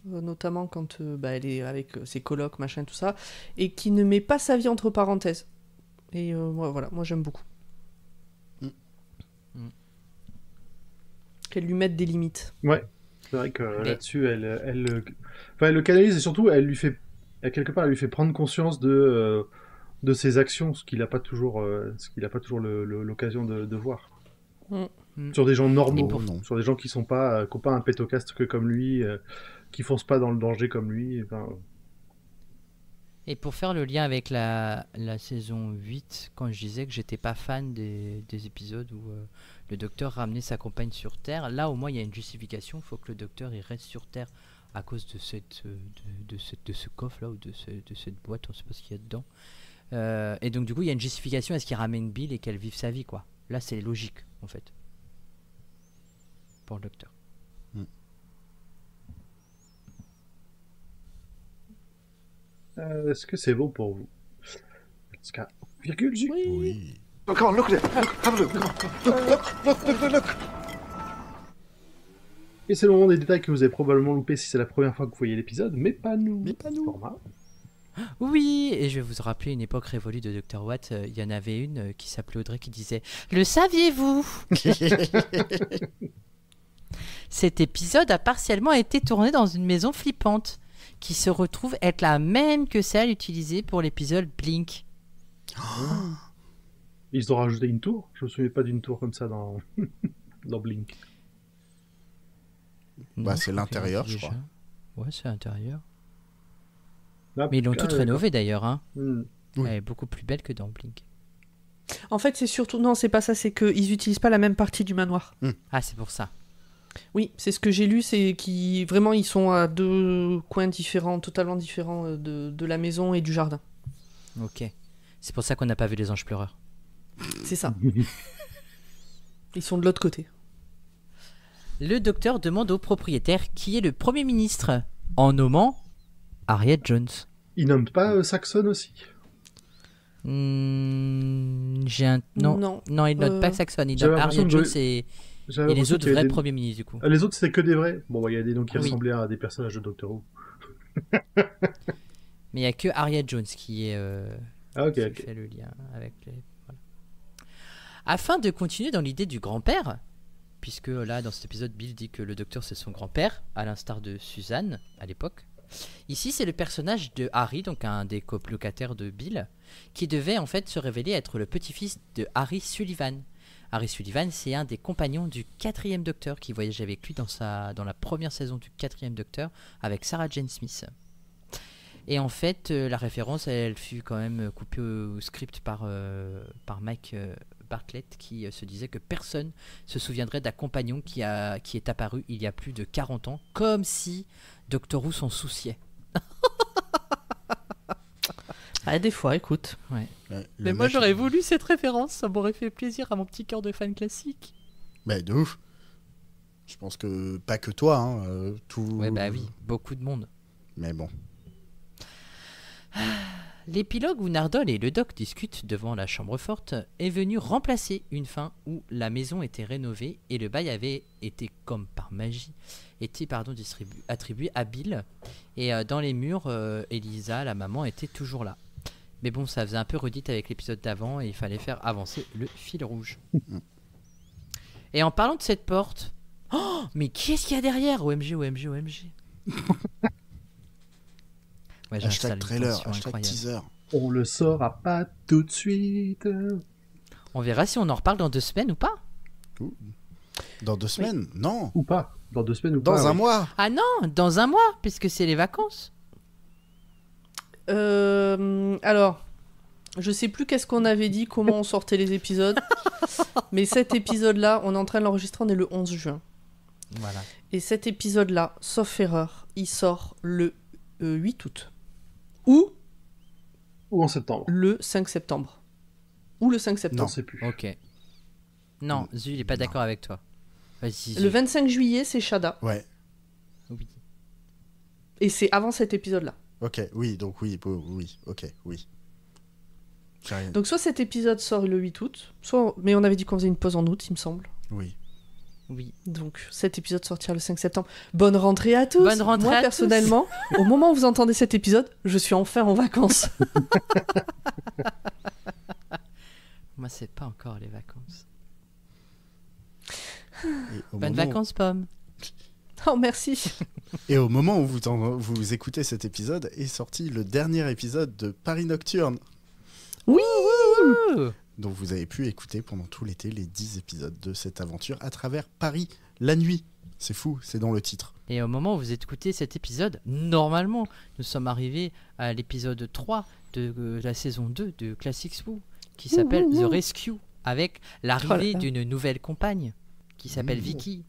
S1: notamment quand elle est avec ses colocs, machin, tout ça, et qui ne met pas sa vie entre parenthèses. Et voilà, moi j'aime beaucoup. Qu'elle lui mette des limites.
S4: Ouais, c'est vrai que
S3: Mais-
S4: là-dessus, elle le canalise et surtout, quelque part, elle lui fait prendre conscience de ses actions, ce qu'il n'a pas toujours, l'occasion de voir.
S1: Mm.
S4: Sur des gens normaux,
S3: Et pour-
S2: non.
S4: sur des gens qui n'ont pas un pétocastre que comme lui, qui foncent pas dans le danger comme lui. Enfin,
S3: Et pour faire le lien avec la saison 8, quand je disais que j'étais pas fan des épisodes où le docteur ramenait sa compagne sur Terre, là au moins il y a une justification, il faut que le docteur il reste sur Terre à cause de ce coffre là ou de cette boîte, on sait pas ce qu'il y a dedans. Et donc du coup il y a une justification à ce qu'il ramène Bill et qu'elle vive sa vie quoi. Là c'est logique en fait. Pour le docteur.
S4: est-ce que c'est bon pour vous? Virgule, Zu.
S2: Oui.
S6: Oh, come on, look at it. Look, have a look. Look.
S4: Et c'est le moment des détails que vous avez probablement loupé si c'est la première fois que vous voyez l'épisode, mais pas nous. Format.
S3: Oui, et je vais vous rappeler une époque révolue de Dr. Watt. Il y en avait une qui s'appelait Audrey qui disait « Le saviez-vous ?» Cet épisode a partiellement été tourné dans une maison flippante qui se retrouve être la même que celle utilisée pour l'épisode Blink.
S4: Ils ont rajouté une tour. Je me souviens pas d'une tour comme ça dans, dans Blink.
S3: Non,
S2: c'est l'intérieur, je crois.
S3: Ouais, c'est l'intérieur.
S4: Là,
S3: Mais ils l'ont
S4: ah,
S3: toute
S4: d'accord.
S3: rénovée d'ailleurs. Hein.
S4: Hmm.
S2: Oui.
S3: Elle est beaucoup plus belle que dans Blink.
S1: En fait, c'est surtout... Non, c'est pas ça, c'est qu'ils utilisent pas la même partie du manoir.
S3: Ah, c'est pour ça.
S1: Oui, c'est ce que j'ai lu, c'est qu'ils... Vraiment, ils sont à deux coins différents, totalement différents de la maison et du jardin.
S3: Ok. C'est pour ça qu'on n'a pas vu les anges pleureurs.
S1: C'est ça. Ils sont de l'autre côté.
S3: Le docteur demande au propriétaire qui est le Premier ministre, en nommant Harriet Jones.
S4: Ils nomment pas Saxon aussi.
S3: J'ai un... Non,
S1: Non.
S3: il note pas Saxon, il
S4: J'avais
S3: note
S4: l'impression
S3: Harriet
S4: que
S3: Jones et
S4: J'avais
S3: les
S4: l'impression
S3: autres
S4: qu'il y avait
S3: vrais
S4: des-
S3: premiers ministres du coup.
S4: Ah, les autres, c'était que des vrais. Bon, il y a des noms qui
S3: Oui.
S4: ressemblaient à des personnages de Doctor Who.
S3: Mais il n'y a que Harriet Jones qui est...
S4: Ah, ok,
S3: qui
S4: ok.
S3: fait le lien avec les... Voilà. Afin de continuer dans l'idée du grand-père, puisque là, dans cet épisode, Bill dit que le docteur c'est son grand-père, à l'instar de Suzanne à l'époque. Ici, c'est le personnage de Harry, donc un des colocataires de Bill, qui devait en fait se révéler être le petit-fils de Harry Sullivan. Harry Sullivan, c'est un des compagnons du 4e Docteur qui voyageait avec lui dans la première saison du 4e Docteur avec Sarah Jane Smith. Et en fait, la référence, elle fut quand même coupée au script par Mike Bartlett qui se disait que personne se souviendrait d'un compagnon qui est apparu il y a plus de 40 ans, comme si Doctor Who s'en souciait.
S1: Ah, des fois, écoute.
S3: Ouais.
S2: Le
S3: Mais moi
S2: mec,
S3: j'aurais voulu cette référence, ça m'aurait fait plaisir à mon petit cœur de fan classique.
S2: Mais de ouf. Je pense que pas que toi, hein, tout.
S3: Ouais bah oui, beaucoup de monde.
S2: Mais bon.
S3: L'épilogue où Nardole et le doc discutent devant la chambre forte est venu remplacer une fin où la maison était rénovée et le bail avait été, comme par magie, attribué à Bill. Et dans les murs, Elisa, la maman, était toujours là. Mais bon, ça faisait un peu redite avec l'épisode d'avant et il fallait faire avancer le fil rouge. Et en parlant de cette porte... Oh, mais qui est-ce qu'il y a derrière? OMG. Ouais, j'installe
S2: Hashtag
S3: une
S2: trailer,
S3: tension
S2: hashtag
S3: incroyable.
S2: teaser.
S4: On le saura pas tout de suite.
S3: On verra si on en reparle dans 2 semaines ou pas.
S2: Dans 2 semaines? Non.
S4: Ou pas. Dans 2 semaines ou
S2: Dans
S4: pas.
S2: un
S4: oui.
S2: mois.
S3: Ah non, dans un mois, puisque c'est les vacances.
S1: Alors, je sais plus qu'est-ce qu'on avait dit, comment on sortait les épisodes, mais cet épisode-là, on est en train de l'enregistrer, on est le 11 juin.
S3: Voilà.
S1: Et cet épisode-là, sauf erreur, il sort le 8 août. Ou
S4: Ou en septembre.
S1: le 5 septembre. Ou le 5
S4: On
S1: septembre.
S4: sait plus.
S3: Ok. Non, Zu, il est pas d'accord avec toi. Vas-y, Zu.
S1: Le 25 juillet, c'est Shada.
S2: Ouais.
S3: Oui.
S1: Et c'est avant cet épisode-là.
S2: Ok, oui, donc oui, ok, oui. J'ai rien.
S1: Donc soit cet épisode sort le 8 août, soit... Mais on avait dit qu'on faisait une pause en août, il me semble.
S2: Oui.
S3: Oui.
S1: Donc cet épisode sortira le 5 septembre. Bonne rentrée à tous.
S3: Bonne rentrée
S1: Moi,
S3: à tous.
S1: personnellement, au moment où vous entendez cet épisode, je suis enfin en vacances.
S3: Moi, c'est pas encore les vacances.
S2: Et au
S3: Bonnes
S2: moment-
S3: vacances, Pomme.
S1: Oh, merci.
S2: Et au moment où vous écoutez cet épisode, est sorti le dernier épisode de Paris Nocturne,
S1: Oui.
S2: dont vous avez pu écouter pendant tout l'été les 10 épisodes de cette aventure à travers Paris la nuit. C'est fou, c'est dans le titre.
S3: Et au moment où vous écoutez cet épisode, normalement, nous sommes arrivés à l'épisode 3 de la saison 2 de Classics Who, qui s'appelle The Rescue, avec l'arrivée
S1: Oh là là.
S3: d'une nouvelle compagne, qui s'appelle Vicky.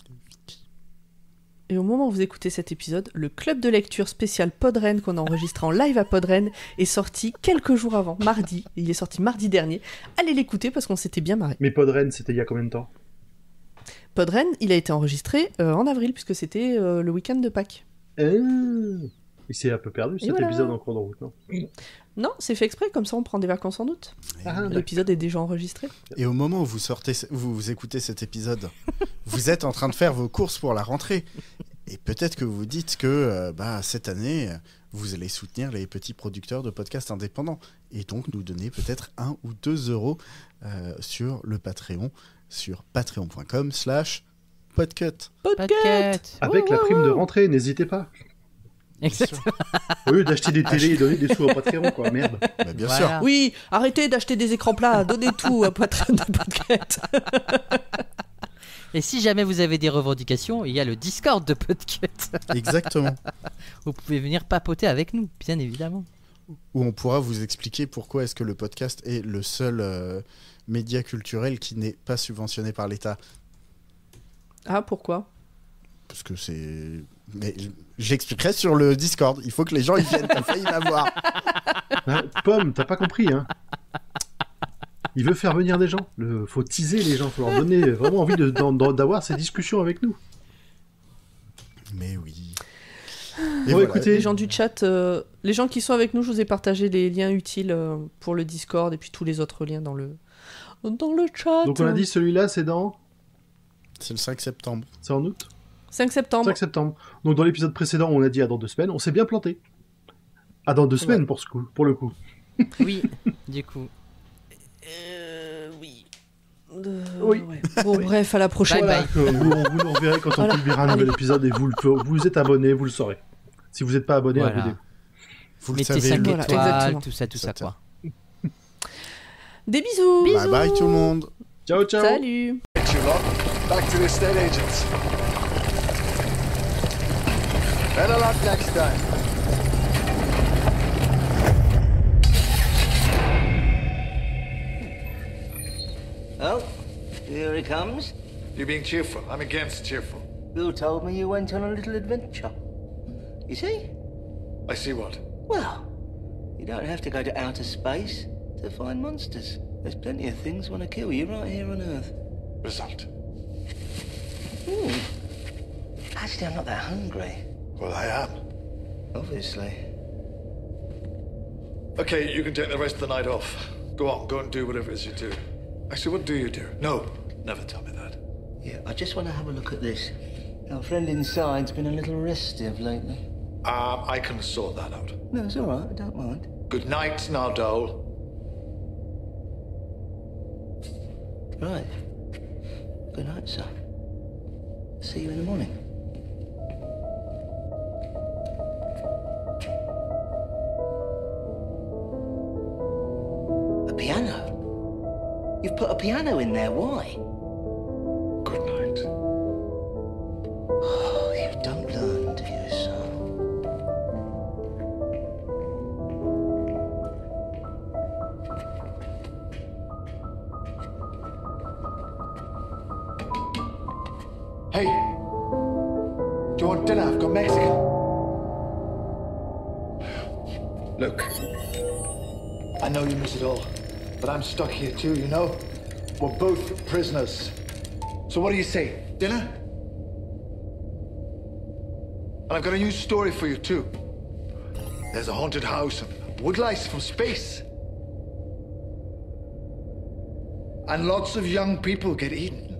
S1: Et au moment où vous écoutez cet épisode, le club de lecture spécial Podren qu'on a enregistré en live à Podren est sorti quelques jours avant, mardi. Il est sorti mardi dernier. Allez l'écouter parce qu'on s'était bien marré.
S4: Mais Podren, c'était il y a combien de temps?
S1: Podren, il a été enregistré en avril puisque c'était le week-end de Pâques.
S4: Il s'est un peu perdu cet
S1: voilà.
S4: épisode en cours de route, non?
S1: Non, c'est fait exprès, comme ça on prend des vacances en août. L'épisode est déjà enregistré.
S2: Et au moment où vous écoutez cet épisode, vous êtes en train de faire vos courses pour la rentrée. Et peut-être que vous vous dites que cette année, vous allez soutenir les petits producteurs de podcasts indépendants. Et donc nous donner peut-être 1 ou 2 euros sur le Patreon, sur patreon.com/podcut.
S3: Podcast.
S4: Avec la prime de rentrée, n'hésitez pas.
S3: Exactement.
S4: Au lieu d'acheter des télés et donner des sous au Patreon, quoi, merde.
S2: Bah, bien
S3: Voilà.
S2: sûr.
S1: Oui, arrêtez d'acheter des écrans plats, donnez tout à Patreon de Podcast.
S3: Et si jamais vous avez des revendications, il y a le Discord de Podcast.
S2: Exactement.
S3: Vous pouvez venir papoter avec nous, bien évidemment.
S2: Où on pourra vous expliquer pourquoi est-ce que le podcast est le seul média culturel qui n'est pas subventionné par l'État.
S1: Ah, pourquoi?
S2: Parce que c'est... Mais j'expliquerai sur le Discord. Il faut que les gens y viennent. T'as failli m'avoir.
S4: Ah, Pomme, t'as pas compris, hein. Il veut faire venir des gens. Faut teaser les gens. Faut leur donner vraiment envie d'avoir ces discussions avec nous.
S2: Mais oui.
S4: Et bon, écoutez,
S1: Les gens du chat, les gens qui sont avec nous, je vous ai partagé les liens utiles pour le Discord et puis tous les autres liens dans le chat.
S4: donc on a dit celui-là, c'est dans...
S2: C'est le 5 septembre.
S4: C'est en août
S1: 5 septembre.
S4: 5 septembre. Donc dans l'épisode précédent, on a dit à dans 2 semaines. On s'est bien planté. À dans 2 semaines pour le coup.
S3: Oui, du coup.
S1: Oui.
S4: Oui.
S1: Ouais. Bon, bref, à la prochaine.
S3: Bye
S4: Voilà, vous nous reverrez quand on
S1: Voilà.
S4: publiera un nouvel épisode et vous êtes abonné, vous le saurez. Si vous n'êtes pas abonné,
S3: Voilà.
S4: abonnez-vous.
S2: Vous le
S3: Mettez
S2: savez.
S3: 5
S1: Voilà,
S3: étoiles,
S1: exactement.
S3: tout ça, quoi.
S1: Des bisous.
S2: Bye bye tout le monde.
S4: Ciao, ciao.
S1: Salut.
S6: Back to the estate agents. Better luck next time.
S7: Oh, here he comes.
S6: You're being cheerful. I'm against cheerful.
S7: Bill told me you went on a little adventure. You see?
S6: I see what?
S7: Well, you don't have to go to outer space to find monsters. There's plenty of things want to kill you right here on Earth.
S6: Result.
S7: Actually, I'm not that hungry.
S6: Well, I am.
S7: Obviously.
S6: Okay, you can take the rest of the night off. Go on, go and do whatever it is you do. Actually, what do you do? No, never tell me that.
S7: Yeah, I just want to have a look at this. Our friend inside's been a little restive lately.
S6: I can sort that out.
S7: No, it's all right. I don't mind.
S6: Good night, now, Dole.
S7: Right. Good night, sir. See you in the morning. A piano? You've put a piano in there. Why?
S6: Good night.
S7: Oh, you don't learn, do you, son?
S6: Hey! Do you want dinner? I've got Mexican. Look, I know you miss it all, but I'm stuck here too, you know? We're both prisoners. So what do you say? Dinner? And I've got a new story for you too. There's a haunted house and woodlice from space. And lots of young people get eaten.